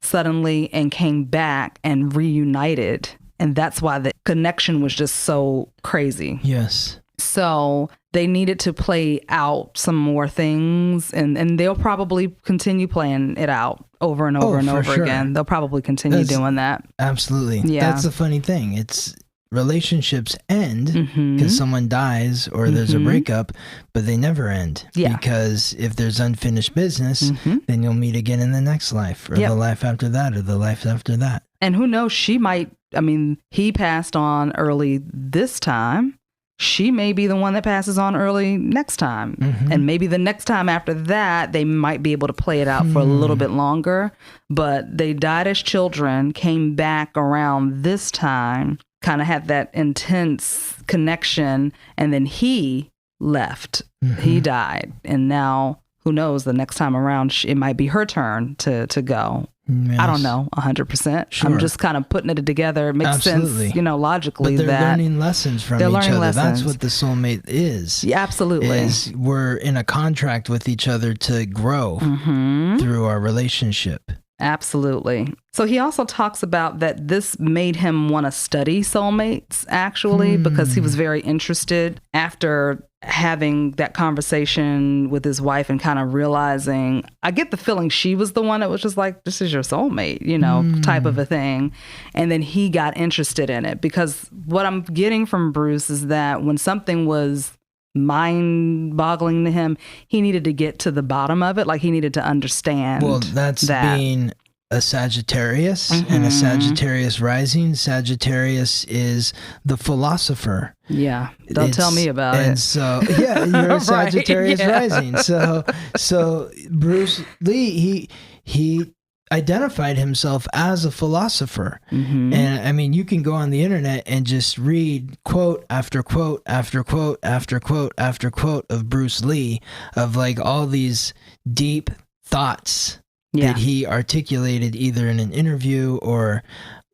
suddenly and came back and reunited. And that's why the connection was just so crazy. Yes. So they needed to play out some more things, and they'll probably continue playing it out over and over and over again. They'll probably continue doing that. Absolutely. Yeah. That's the funny thing. It's relationships end because someone dies or there's a breakup, but they never end. Yeah. Because if there's unfinished business, then you'll meet again in the next life or the life after that or the life after that. And who knows, she might, I mean, he passed on early this time. She may be the one that passes on early next time. And maybe the next time after that, they might be able to play it out for a little bit longer. But they died as children, came back around this time, kind of had that intense connection. And then he left. He died. And now, who knows, the next time around, it might be her turn to go. Yes. I don't know 100%. Sure. I'm just kind of putting it together. It makes sense, logically. But they're learning lessons from each other. Lessons. That's what the soulmate is. Yeah, absolutely. Is we're in a contract with each other to grow through our relationship. Absolutely. So he also talks about that this made him want to study soulmates, actually, because he was very interested after having that conversation with his wife and kind of realizing, I get the feeling she was the one that was just like, this is your soulmate, type of a thing. And then he got interested in it, because what I'm getting from Bruce is that when something was mind-boggling to him, he needed to get to the bottom of it. Like, he needed to understand. Well, that's being a Sagittarius and a Sagittarius rising. Sagittarius is the philosopher. Yeah, don't tell me about it. And so, yeah, you're a Sagittarius rising. So Bruce Lee, he identified himself as a philosopher. And I mean, you can go on the internet and just read quote after quote after quote after quote after quote of Bruce Lee, of like all these deep thoughts that he articulated either in an interview or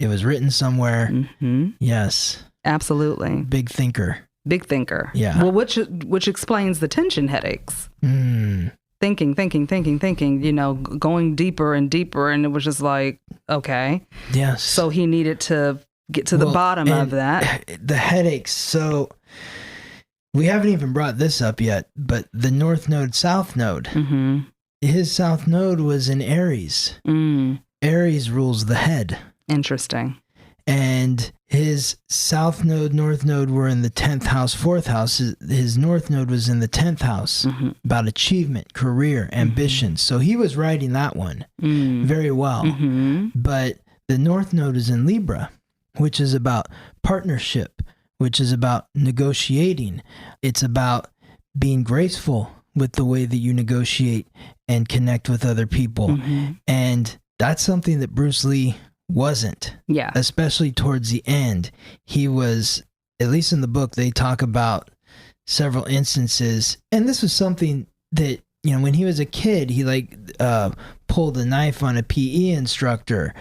it was written somewhere. Yes. Absolutely. Big thinker. Yeah. Well, which explains the tension headaches. Thinking, going deeper and deeper. And it was just like, okay. Yes. So he needed to get to the bottom of that. The headaches. So we haven't even brought this up yet, but the North Node, South Node. His South Node was in Aries. Aries rules the head. Interesting. And his South Node, North Node were in the 10th house, 4th house. His North Node was in the 10th house, about achievement, career, ambition. So he was writing that one very well. But the North Node is in Libra, which is about partnership, which is about negotiating. It's about being graceful with the way that you negotiate and connect with other people. And that's something that Bruce Lee wasn't. Yeah. Especially towards the end. He was, at least in the book, they talk about several instances. And this was something that, when he was a kid, he pulled a knife on a PE instructor.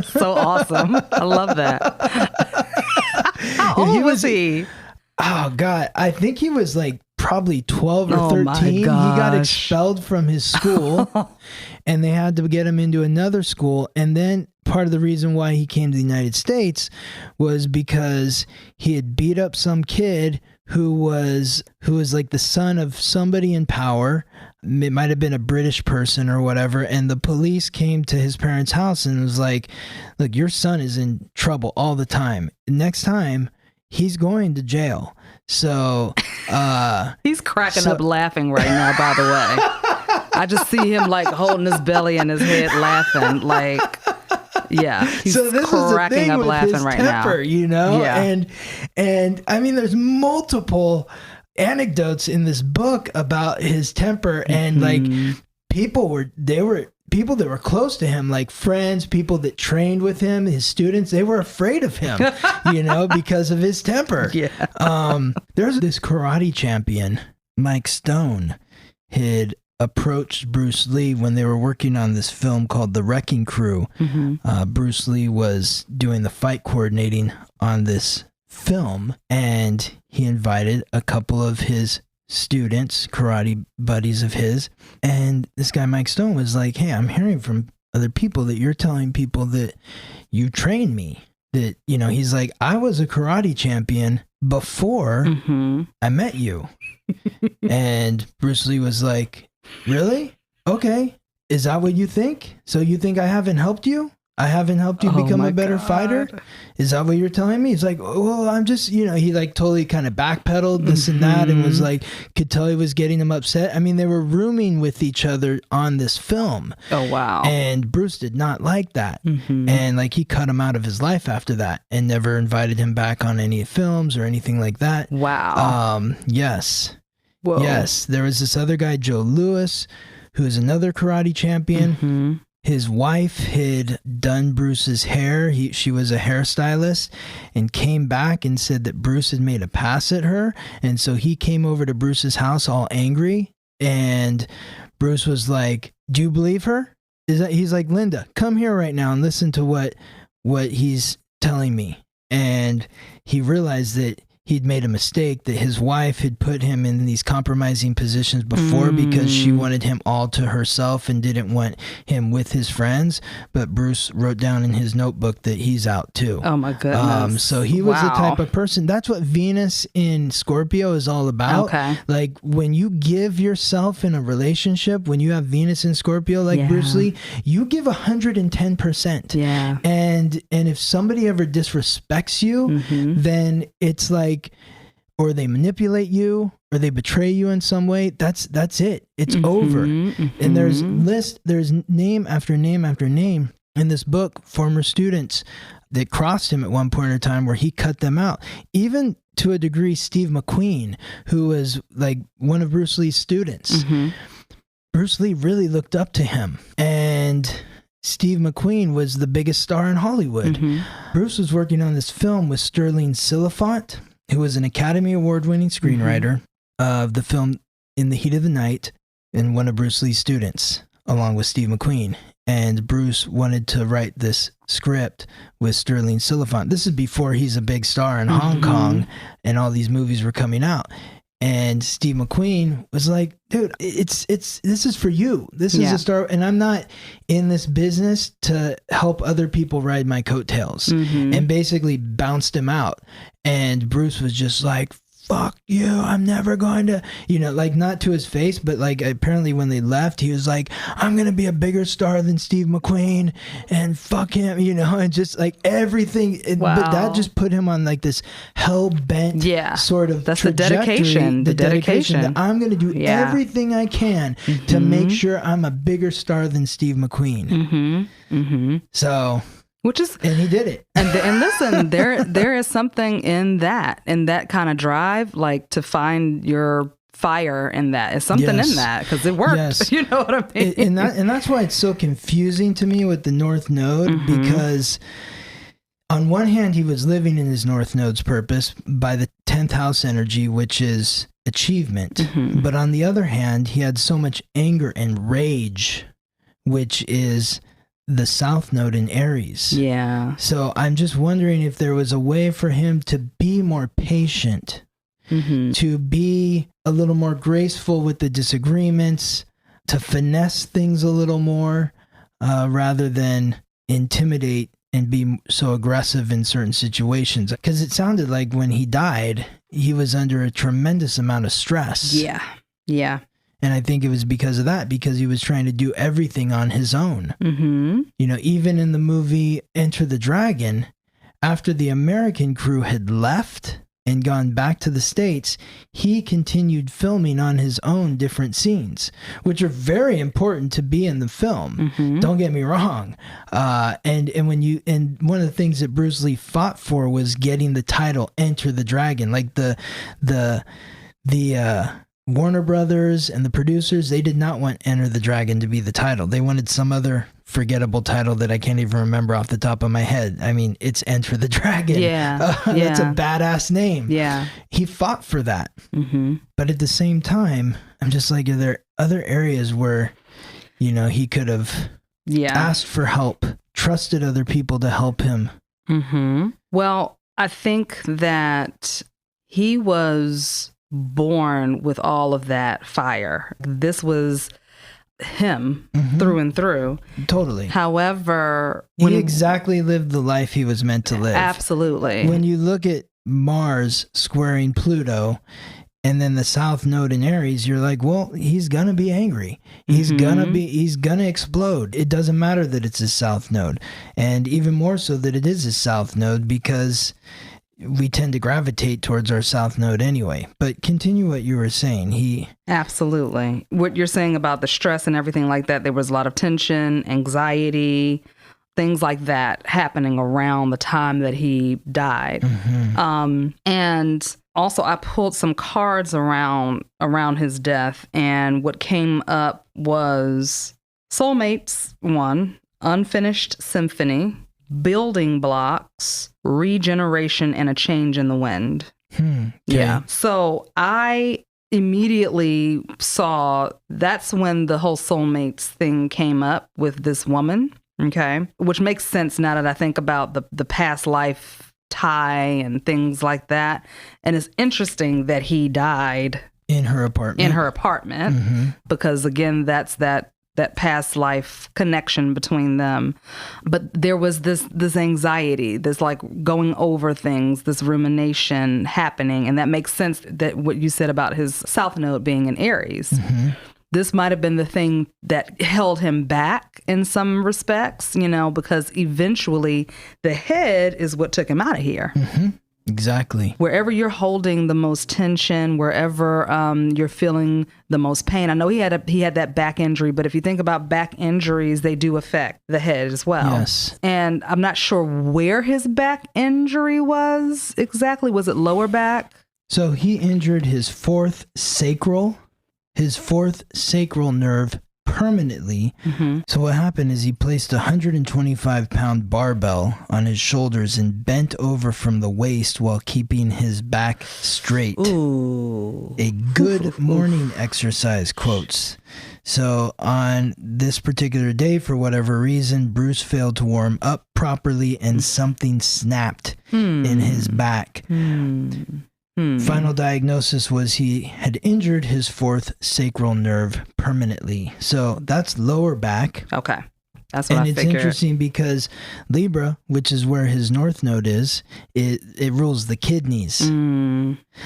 So awesome. I love that. How old was he? Oh, God. I think he was probably 12 or 13. He got expelled from his school and they had to get him into another school. And then part of the reason why he came to the United States was because he had beat up some kid who was like the son of somebody in power. It might have been a British person or whatever. And the police came to his parents' house and was like, look, your son is in trouble all the time. Next time, he's going to jail. So he's cracking up laughing right now, by the way. I just see him holding his belly and his head laughing. He's so this cracking is the up with laughing his right temper, now. Yeah. And I mean, there's multiple anecdotes in this book about his temper, and people that were close to him, like friends, people that trained with him, his students, they were afraid of him, because of his temper. Yeah. There's this karate champion, Mike Stone, had approached Bruce Lee when they were working on this film called The Wrecking Crew. Bruce Lee was doing the fight coordinating on this film, and he invited a couple of his students, karate buddies of his. And this guy, Mike Stone, was like, hey, I'm hearing from other people that you're telling people that you trained me. That, he's like, I was a karate champion before I met you. And Bruce Lee was like, really? Okay. Is that what you think? So you think I haven't helped you? I haven't helped you become a better fighter? Is that what you're telling me? He's like, well, I'm just, he like totally kind of backpedaled this and that, and was like, could tell he was getting him upset. I mean, they were rooming with each other on this film. Oh, wow. And Bruce did not like that. And like he cut him out of his life after that and never invited him back on any films or anything like that. Wow. Yes. Whoa. Yes. There was this other guy, Joe Louis, who is another karate champion. His wife had done Bruce's hair. She was a hairstylist and came back and said that Bruce had made a pass at her. And so he came over to Bruce's house all angry. And Bruce was like, do you believe her? He's like, Linda, come here right now and listen to what he's telling me. And he realized that he'd made a mistake, that his wife had put him in these compromising positions before because she wanted him all to herself and didn't want him with his friends. But Bruce wrote down in his notebook that he's out too. Oh my goodness. So he was the type of person. That's what Venus in Scorpio is all about. Okay. Like when you give yourself in a relationship, when you have Venus in Scorpio, like Bruce Lee, you give 110%. Yeah. And if somebody ever disrespects you, then it's like, or they manipulate you or they betray you in some way, that's it. It's over. And there's name after name after name in this book, former students that crossed him at one point in time where he cut them out. Even to a degree, Steve McQueen, who was like one of Bruce Lee's students. Bruce Lee really looked up to him. And Steve McQueen was the biggest star in Hollywood. Bruce was working on this film with Sterling Silliphant, who was an Academy Award-winning screenwriter of the film In the Heat of the Night and one of Bruce Lee's students, along with Steve McQueen. And Bruce wanted to write this script with Sterling Silliphant. This is before he's a big star in Hong Kong and all these movies were coming out. And Steve McQueen was like, dude, this is for you. This is a star. And I'm not in this business to help other people ride my coattails. And basically bounced him out. And Bruce was just like, fuck you, I'm never going to, like not to his face, but like apparently when they left, he was like, I'm going to be a bigger star than Steve McQueen and fuck him, and just like everything. But that just put him on like this hell-bent sort of that's the dedication. The dedication that I'm going to do everything I can to make sure I'm a bigger star than Steve McQueen. So... and he did it. And listen, there is something in that kind of drive, like to find your fire in that. It's something in that because it worked. You know what I mean? And that's why it's so confusing to me with the North Node, because on one hand, he was living in his North Node's purpose by the 10th house energy, which is achievement. But on the other hand, he had so much anger and rage, which is the South Node in Aries. Yeah. So I'm just wondering if there was a way for him to be more patient, to be a little more graceful with the disagreements, to finesse things a little more, rather than intimidate and be so aggressive in certain situations. Because it sounded like when he died, he was under a tremendous amount of stress. Yeah. Yeah. And I think it was because of that, because he was trying to do everything on his own. Even in the movie Enter the Dragon, after the American crew had left and gone back to the States, he continued filming on his own different scenes, which are very important to be in the film. Don't get me wrong. And one of the things that Bruce Lee fought for was getting the title Enter the Dragon. Like the Warner Brothers and the producers, they did not want Enter the Dragon to be the title. They wanted some other forgettable title that I can't even remember off the top of my head. I mean, it's Enter the Dragon. That's a badass name. Yeah. He fought for that. But at the same time, I'm just like, are there other areas where, he could have asked for help, trusted other people to help him? Well, I think that he was born with all of that fire. This was him through and through. Totally. However, he exactly lived the life he was meant to live. Absolutely. When you look at Mars squaring Pluto and then the South Node in Aries, you're like, well, he's gonna be angry. He's gonna explode. It doesn't matter that it's his South Node, and even more so that it is his South Node, because we tend to gravitate towards our South Node anyway. But continue what you were saying. Absolutely. What you're saying about the stress and everything like that, there was a lot of tension, anxiety, things like that happening around the time that he died. And also I pulled some cards around his death, and what came up was soulmates, 1, unfinished symphony, building blocks, regeneration, and a change in the wind. Okay. Yeah. So I immediately saw that's when the whole soulmates thing came up with this woman. Okay. Which makes sense now that I think about the past life tie and things like that. And it's interesting that he died in her apartment. Because again, that's that past life connection between them. But there was this anxiety, this like going over things, this rumination happening. And that makes sense, that what you said about his South Node being in Aries. This might have been the thing that held him back in some respects, because eventually the head is what took him out of here. Exactly. Wherever you're holding the most tension, wherever you're feeling the most pain. I know he had that back injury, but if you think about back injuries, they do affect the head as well. Yes. And I'm not sure where his back injury was exactly. Was it lower back? So he injured his fourth sacral nerve permanently. So what happened is he placed a 125-pound barbell on his shoulders and bent over from the waist while keeping his back straight. Ooh. A good morning exercise, quotes. So on this particular day, for whatever reason, Bruce failed to warm up properly and something snapped in his back. Final diagnosis was he had injured his fourth sacral nerve permanently. So that's lower back. Okay. That's what I figured. And it's interesting because Libra, which is where his North Node is, it rules the kidneys.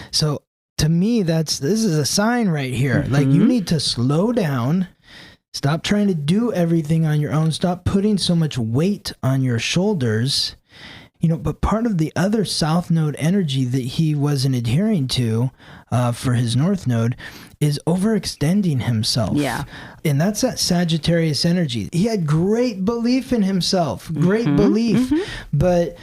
So to me, this is a sign right here. Like, you need to slow down. Stop trying to do everything on your own. Stop putting so much weight on your shoulders. But part of the other South Node energy that he wasn't adhering to for his North Node is overextending himself. Yeah. And that's that Sagittarius energy. He had great belief in himself, but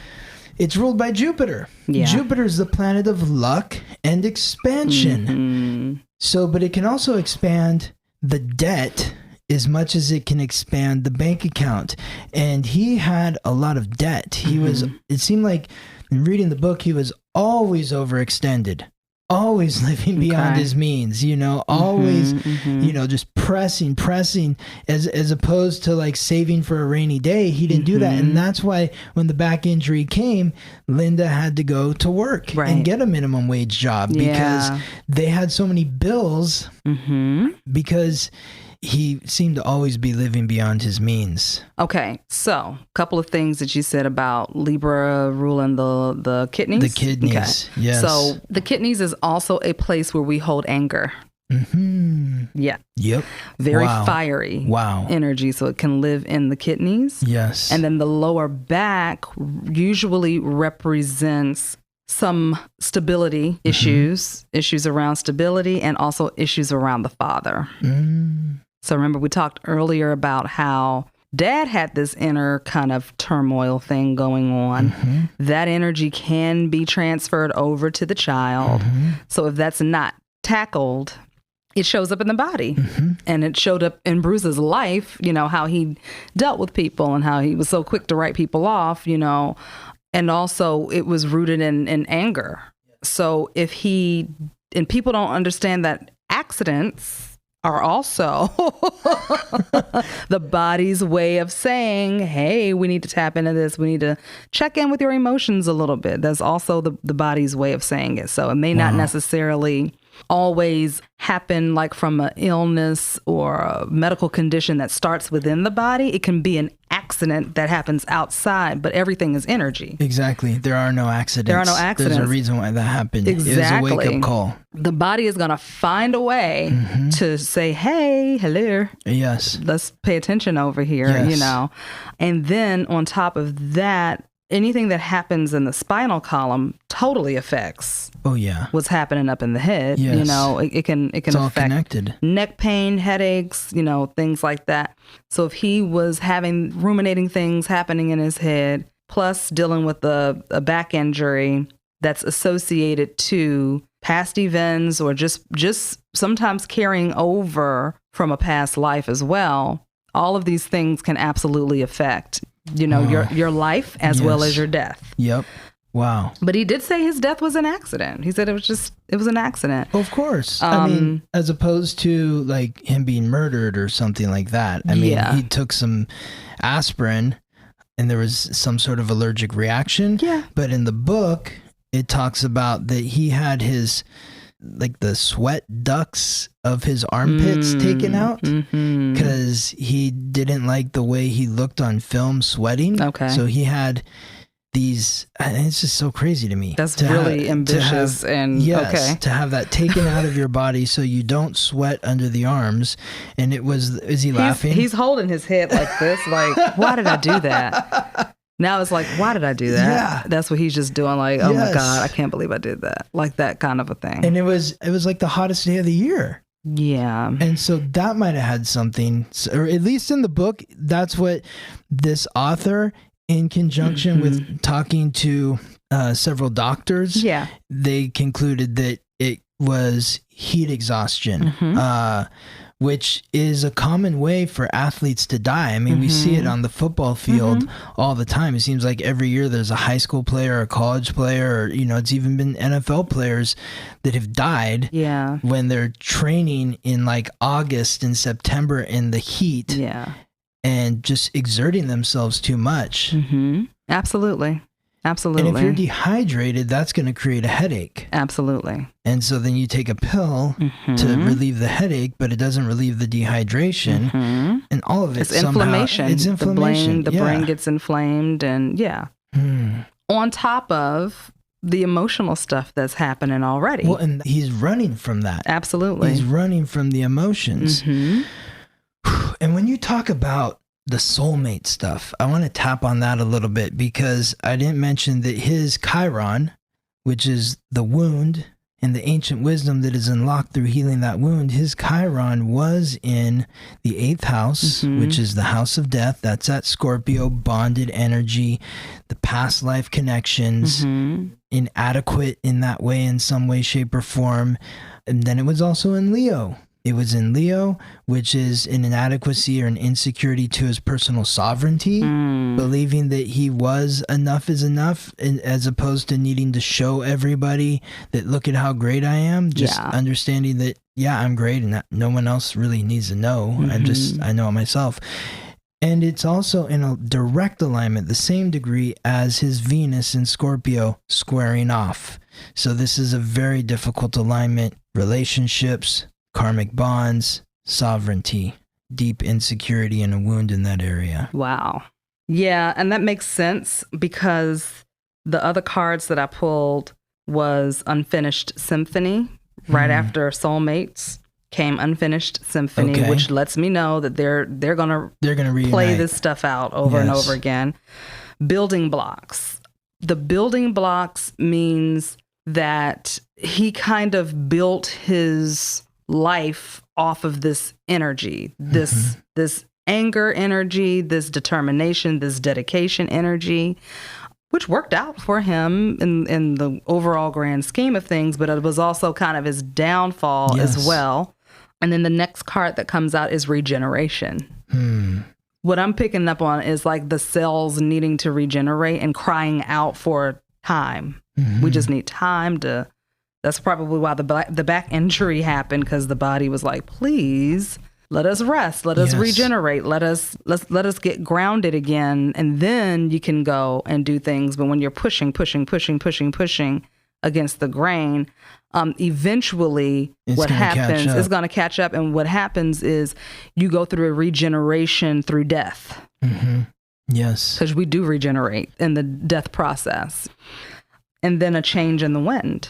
it's ruled by Jupiter. Yeah. Jupiter is the planet of luck and expansion. So, but it can also expand the debt as much as it can expand the bank account. And he had a lot of debt. It seemed like in reading the book, he was always overextended, always living beyond his means, always, just pressing as opposed to like saving for a rainy day. He didn't do that. And that's why when the back injury came, Linda had to go to work and get a minimum wage job because they had so many bills because he seemed to always be living beyond his means. Okay, so a couple of things that you said about Libra ruling the kidneys. The kidneys, yes. So the kidneys is also a place where we hold anger. Yeah. Yep. Very fiery energy, so it can live in the kidneys. Yes. And then the lower back usually represents some stability issues around stability, and also issues around the father. So remember, we talked earlier about how Dad had this inner kind of turmoil thing going on. That energy can be transferred over to the child. So if that's not tackled, it shows up in the body. And it showed up in Bruce's life, how he dealt with people and how he was so quick to write people off, and also it was rooted in anger. So and people don't understand that accidents are also the body's way of saying, hey, we need to tap into this. We need to check in with your emotions a little bit. That's also the body's way of saying it. So it may not necessarily always happen like from an illness or a medical condition that starts within the body. It can be an accident that happens outside, but everything is energy. Exactly. There are no accidents. There are no accidents. There's a reason why that happened. Exactly. It was a wake-up call. The body is going to find a way to say, hey, hello. Yes. Let's pay attention over here, Yes. And then on top of that, anything that happens in the spinal column totally affects what's happening up in the head. Yes. It can It's all affect connected. neck pain, headaches, things like that. So if he was having ruminating things happening in his head, plus dealing with a back injury that's associated to past events or just sometimes carrying over from a past life as well, all of these things can absolutely affect your life as well as your death. Yep. Wow. But he did say his death was an accident. He said it was an accident. Of course. I mean, as opposed to like him being murdered or something like that. I mean, he took some aspirin and there was some sort of allergic reaction. Yeah. But in the book, it talks about that he had his, like the sweat ducts of his armpits taken out because he didn't like the way he looked on film sweating. Okay. So he had these, and it's just so crazy to me. That's really ambitious to have that taken out of your body so you don't sweat under the arms. And is he laughing? He's holding his head like this, like, why did I do that? Now it's like, why did I do that? Yeah. That's what he's just doing. Like, oh my God, I can't believe I did that. Like that kind of a thing. And it was like the hottest day of the year. Yeah. And so that might have had something, or at least in the book, that's what this author, in conjunction with talking to several doctors, they concluded that it was heat exhaustion, which is a common way for athletes to die. I mean, we see it on the football field all the time. It seems like every year there's a high school player, a college player, or, it's even been NFL players that have died when they're training in like August and September in the heat and just exerting themselves too much. Absolutely. Absolutely. And if you're dehydrated, that's going to create a headache. Absolutely. And so then you take a pill to relieve the headache, but it doesn't relieve the dehydration. And all of it it's inflammation. It's inflammation. The brain gets inflamed and on top of the emotional stuff that's happening already. Well, and he's running from that. Absolutely. He's running from the emotions. And when you talk about the soulmate stuff, I want to tap on that a little bit because I didn't mention that his Chiron, which is the wound and the ancient wisdom that is unlocked through healing that wound, his Chiron was in the 8th house, which is the house of death. That's that Scorpio bonded energy, the past life connections, inadequate in that way, in some way, shape, or form. And then it was also in Leo. It was in Leo, which is an inadequacy or an insecurity to his personal sovereignty, believing that he was enough is enough, as opposed to needing to show everybody that, look at how great I am, just understanding that, I'm great and no one else really needs to know. I know it myself. And it's also in a direct alignment, the same degree as his Venus in Scorpio squaring off. So this is a very difficult alignment. Relationships, karmic bonds, sovereignty, deep insecurity, and a wound in that area. Wow. Yeah, and that makes sense because the other cards that I pulled was Unfinished Symphony. Right after Soulmates came Unfinished Symphony, which lets me know that they're gonna play this stuff out over and over again. Building blocks. The building blocks means that he kind of built his life off of this energy, this anger energy, this determination, this dedication energy, which worked out for him in the overall grand scheme of things, but it was also kind of his downfall as well. And then the next card that comes out is regeneration. What I'm picking up on is like the cells needing to regenerate and crying out for time. We just need time to. That's probably why the back injury happened, because the body was like, please let us rest, let us regenerate, let us get grounded again, and then you can go and do things. But when you're pushing, against the grain, eventually what happens is going to catch up. And what happens is you go through a regeneration through death. Mm-hmm. Yes. Because we do regenerate in the death process. And then a change in the wind.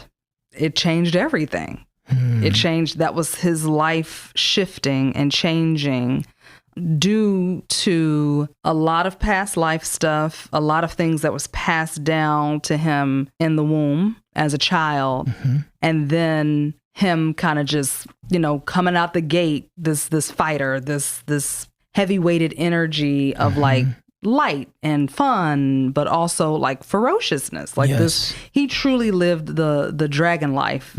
It changed everything. It changed. That was his life shifting and changing due to a lot of past life stuff, a lot of things that was passed down to him in the womb as a child. Mm-hmm. And then him kind of just, coming out the gate, this fighter, this heavy-weighted energy of like light and fun, but also like ferociousness. Like this, he truly lived the dragon life,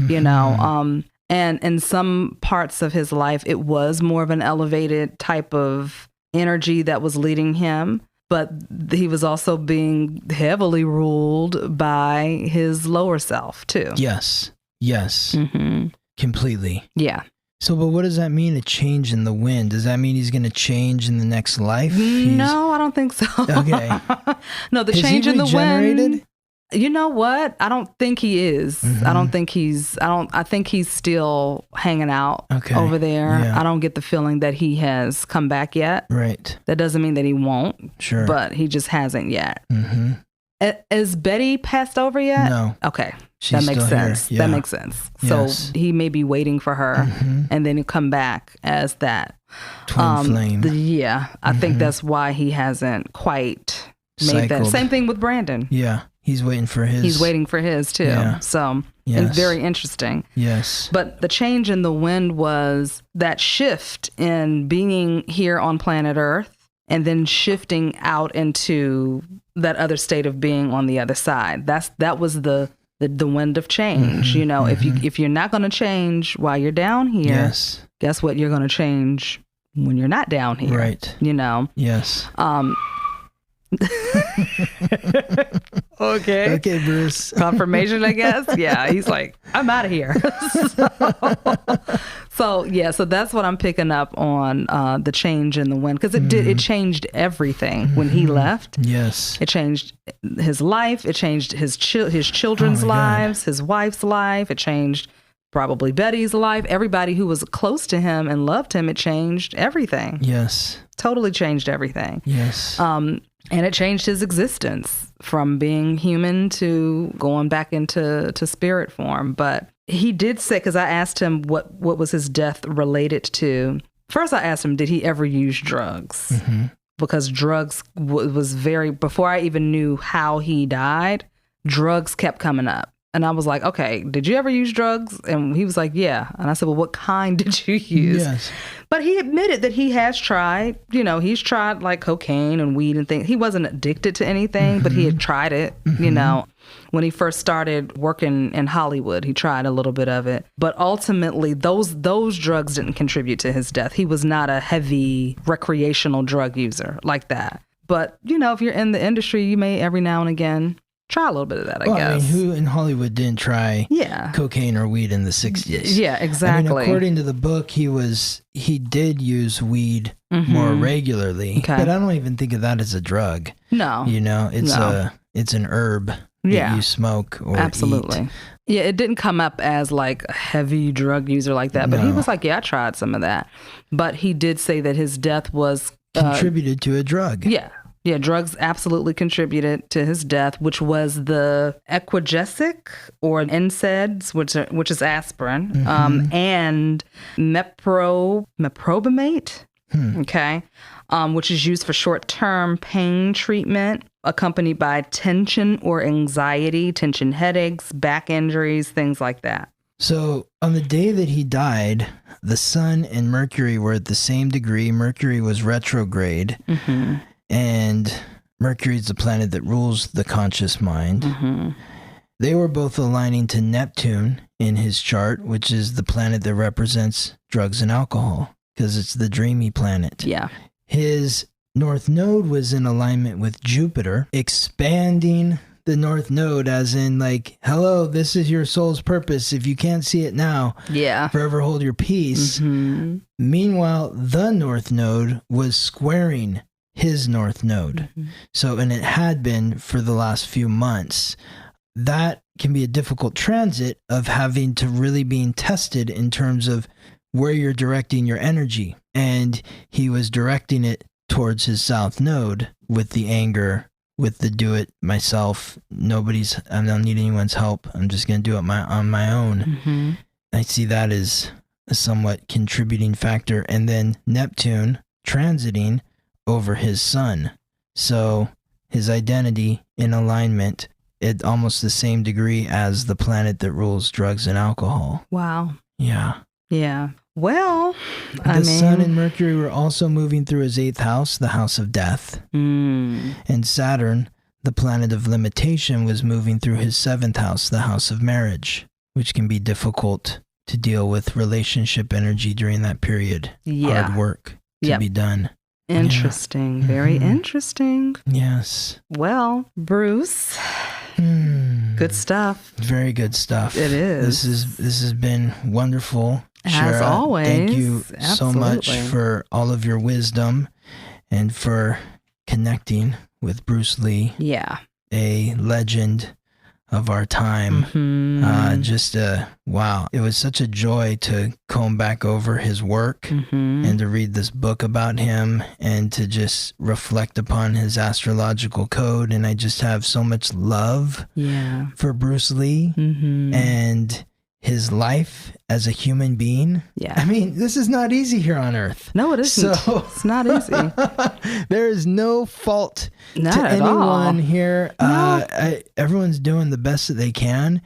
And in some parts of his life, it was more of an elevated type of energy that was leading him. But he was also being heavily ruled by his lower self, too. Yes. Mm-hmm. Completely. Yeah. So, but what does that mean, a change in the wind? Does that mean he's going to change in the next life? No, I don't think so. Okay. No, the change in the wind. You know what? I don't think he is. Mm-hmm. I think he's still hanging out over there. Yeah. I don't get the feeling that he has come back yet. Right. That doesn't mean that he won't. Sure. But he just hasn't yet. Mm-hmm. Is Betty passed over yet? No. Okay. She's that makes sense. Yeah. That makes sense. Yes. So he may be waiting for her and then he'll come back as that. Twin flame. I think that's why he hasn't quite made that. Same thing with Brandon. Yeah. He's waiting for his. He's waiting for his too. Yeah. So it's very interesting. Yes. But the change in the wind was that shift in being here on planet Earth and then shifting out into that other state of being on the other side. That was the wind of change. If you're not going to change while you're down here, guess what? You're going to change when you're not down here. Right. Yes. Okay, Bruce. Confirmation, I guess. Yeah, he's like, I'm out of here. So that's what I'm picking up on, the change in the wind, because it changed everything when he left. Yes, it changed his life. It changed his children's lives, his wife's life. It changed probably Betty's life. Everybody who was close to him and loved him. It changed everything. Yes, totally changed everything. Yes. And it changed his existence from being human to going back into spirit form. But he did say, because I asked him what was his death related to. First, I asked him, did he ever use drugs? Mm-hmm. Because drugs was before I even knew how he died, drugs kept coming up. And I was like, okay, did you ever use drugs? And he was like, yeah. And I said, well, what kind did you use? Yes. But he admitted that he has tried, he's tried like cocaine and weed and things. He wasn't addicted to anything, but he had tried it, When he first started working in Hollywood, he tried a little bit of it. But ultimately, those drugs didn't contribute to his death. He was not a heavy recreational drug user like that. But, if you're in the industry, you may every now and again try a little bit of that, I guess. I mean, who in Hollywood didn't try cocaine or weed in the 60s? Yeah, exactly. I mean, according to the book, he did use weed more regularly. Okay. But I don't even think of that as a drug. No. It's an herb that you smoke or absolutely eat. Yeah, it didn't come up as like a heavy drug user like that, but he was like, I tried some of that. But he did say that his death was contributed to a drug. Yeah, drugs absolutely contributed to his death, which was the Equagesic or NSAIDs, which is aspirin, and meprobamate, which is used for short-term pain treatment, accompanied by tension or anxiety, tension headaches, back injuries, things like that. So on the day that he died, the Sun and Mercury were at the same degree. Mercury was retrograde. Mm-hmm. And Mercury is the planet that rules the conscious mind. Mm-hmm. They were both aligning to Neptune in his chart, which is the planet that represents drugs and alcohol, because it's the dreamy planet. Yeah. His North Node was in alignment with Jupiter, expanding the North Node as in like, hello, this is your soul's purpose. If you can't see it now, forever hold your peace. Mm-hmm. Meanwhile, the North Node was squaring his North Node. Mm-hmm. So, and it had been for the last few months. that can be a difficult transit of having to really being tested in terms of where you're directing your energy. And he was directing it towards his south node with the anger, with the do it myself. I don't need anyone's help. I'm just going to do it on my own. Mm-hmm. I see that as a somewhat contributing factor. And then Neptune transiting over his sun. So his identity in alignment at almost the same degree as the planet that rules drugs and alcohol. Wow. Yeah. Yeah. Well, the Sun and Mercury were also moving through his 8th house, the house of death. And Saturn, the planet of limitation, was moving through his 7th house, the house of marriage, which can be difficult to deal with relationship energy during that period. Yeah. Hard work to be done. Interesting. Yeah. Very interesting. Yes. Well, Bruce, good stuff. Very good stuff. It is. This has been wonderful. As Shara, always. Thank you so much Absolutely. for all of your wisdom and for connecting with Bruce Lee. Yeah. A legend of our time. Wow. It was such a joy to comb back over his work and to read this book about him and to just reflect upon his astrological code. And I just have so much love for Bruce Lee and his life as a human being. Yeah. I mean, this is not easy here on Earth. No, it isn't. So, it's not easy. There is no fault Not to at anyone all. here. No. Everyone's doing the best that they can.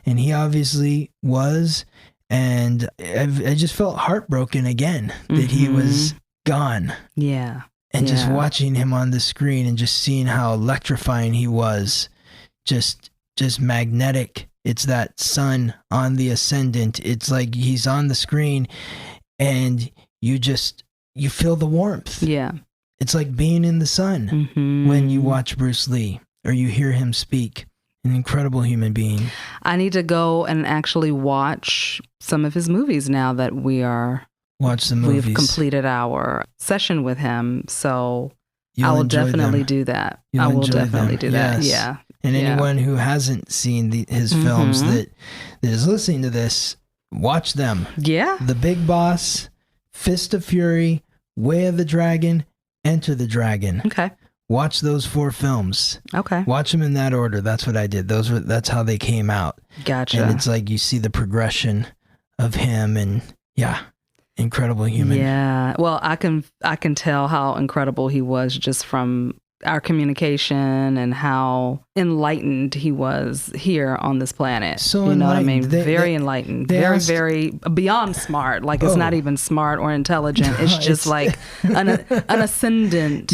And he obviously was. And I just felt heartbroken again that he was gone. Yeah. And just watching him on the screen and just seeing how electrifying he was. Just magnetic. It's that sun on the ascendant. It's like he's on the screen and you feel the warmth. Yeah. It's like being in the sun when you watch Bruce Lee or you hear him speak. An incredible human being. I need to go and actually watch some of his movies now that watch the movies. We've completed our session with him. So I will definitely do that. I will definitely do that. Yeah. And anyone who hasn't seen his films that is listening to this, watch them. Yeah. The Big Boss, Fist of Fury, Way of the Dragon, Enter the Dragon. Okay. Watch those 4 films. Okay. Watch them in that order. That's what I did. That's how they came out. Gotcha. And it's like you see the progression of him and incredible human. Yeah. Well, I can tell how incredible he was just from our communication and how enlightened he was here on this planet. So you know what I mean? Enlightened. Very enlightened. Very beyond smart. Like it's not even smart or intelligent. It's just like an ascendant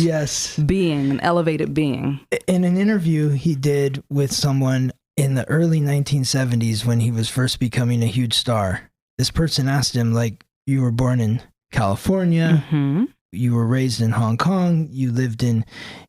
being, an elevated being. In an interview he did with someone in the early 1970s when he was first becoming a huge star, this person asked him, like, you were born in California, you were raised in Hong Kong, you lived in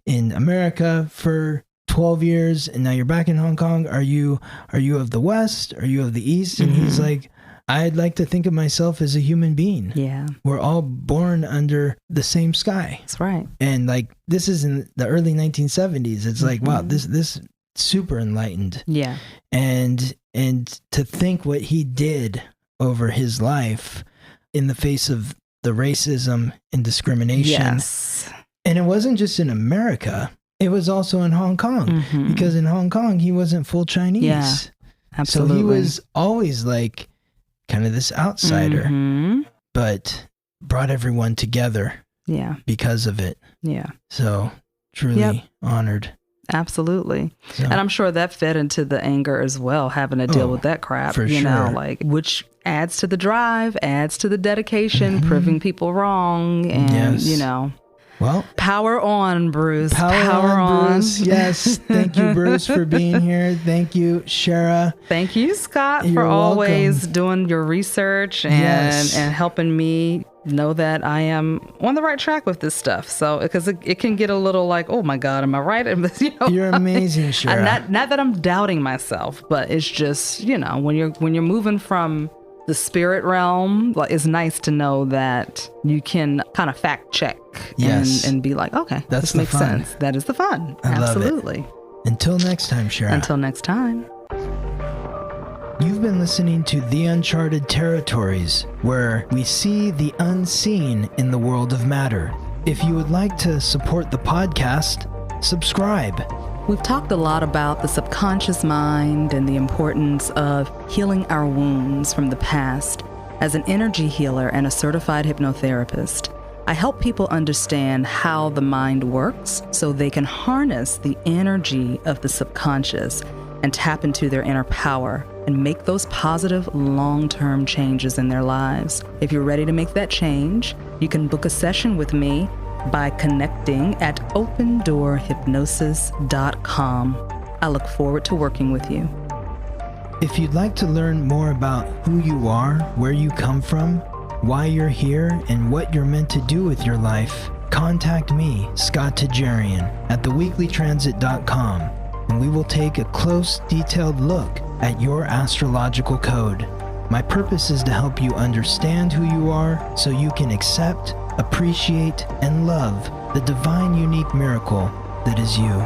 America for 12 years, and now you're back in Hong Kong. Are you of the West? Are you of the East? And he's like, I'd like to think of myself as a human being. Yeah. We're all born under the same sky. That's right. And like, this is in the early 1970s. It's like, wow, this super enlightened. Yeah. And to think what he did over his life in the face of the racism and discrimination. Yes. And it wasn't just in America. It was also in Hong Kong. Because in Hong Kong, he wasn't full Chinese. Yeah, absolutely. So he was always like kind of this outsider, but brought everyone together because of it. Yeah. So truly honored. Absolutely. So. And I'm sure that fed into the anger as well, having to deal with that crap, you know, like, which adds to the drive, adds to the dedication, proving people wrong, and, you know. Well, power on, Bruce. Power on, Bruce. Yes. Thank you, Bruce, for being here. Thank you, Shara. Thank you, Scott, You're for always welcome. Doing your research and helping me know that I am on the right track with this stuff. So, because it can get a little like, oh my God, am I right? You know, you're amazing, Shara. Not that I'm doubting myself, but it's just, you know, when you're moving from the spirit realm, like, it's nice to know that you can kind of fact check and be like, okay, this makes sense. That is the fun. Absolutely. Until next time, Shara. Until next time. You've been listening to The Uncharted Territories, where we see the unseen in the world of matter. If you would like to support the podcast, subscribe. We've talked a lot about the subconscious mind and the importance of healing our wounds from the past. As an energy healer and a certified hypnotherapist, I help people understand how the mind works so they can harness the energy of the subconscious and tap into their inner power and make those positive long-term changes in their lives. If you're ready to make that change, you can book a session with me by connecting at opendoorhypnosis.com. I look forward to working with you. If you'd like to learn more about who you are, where you come from, why you're here, and what you're meant to do with your life, contact me, Scott Tajarian, at theweeklytransit.com, and we will take a close, detailed look at your astrological code. My purpose is to help you understand who you are so you can accept, appreciate, and love the divine unique miracle that is you.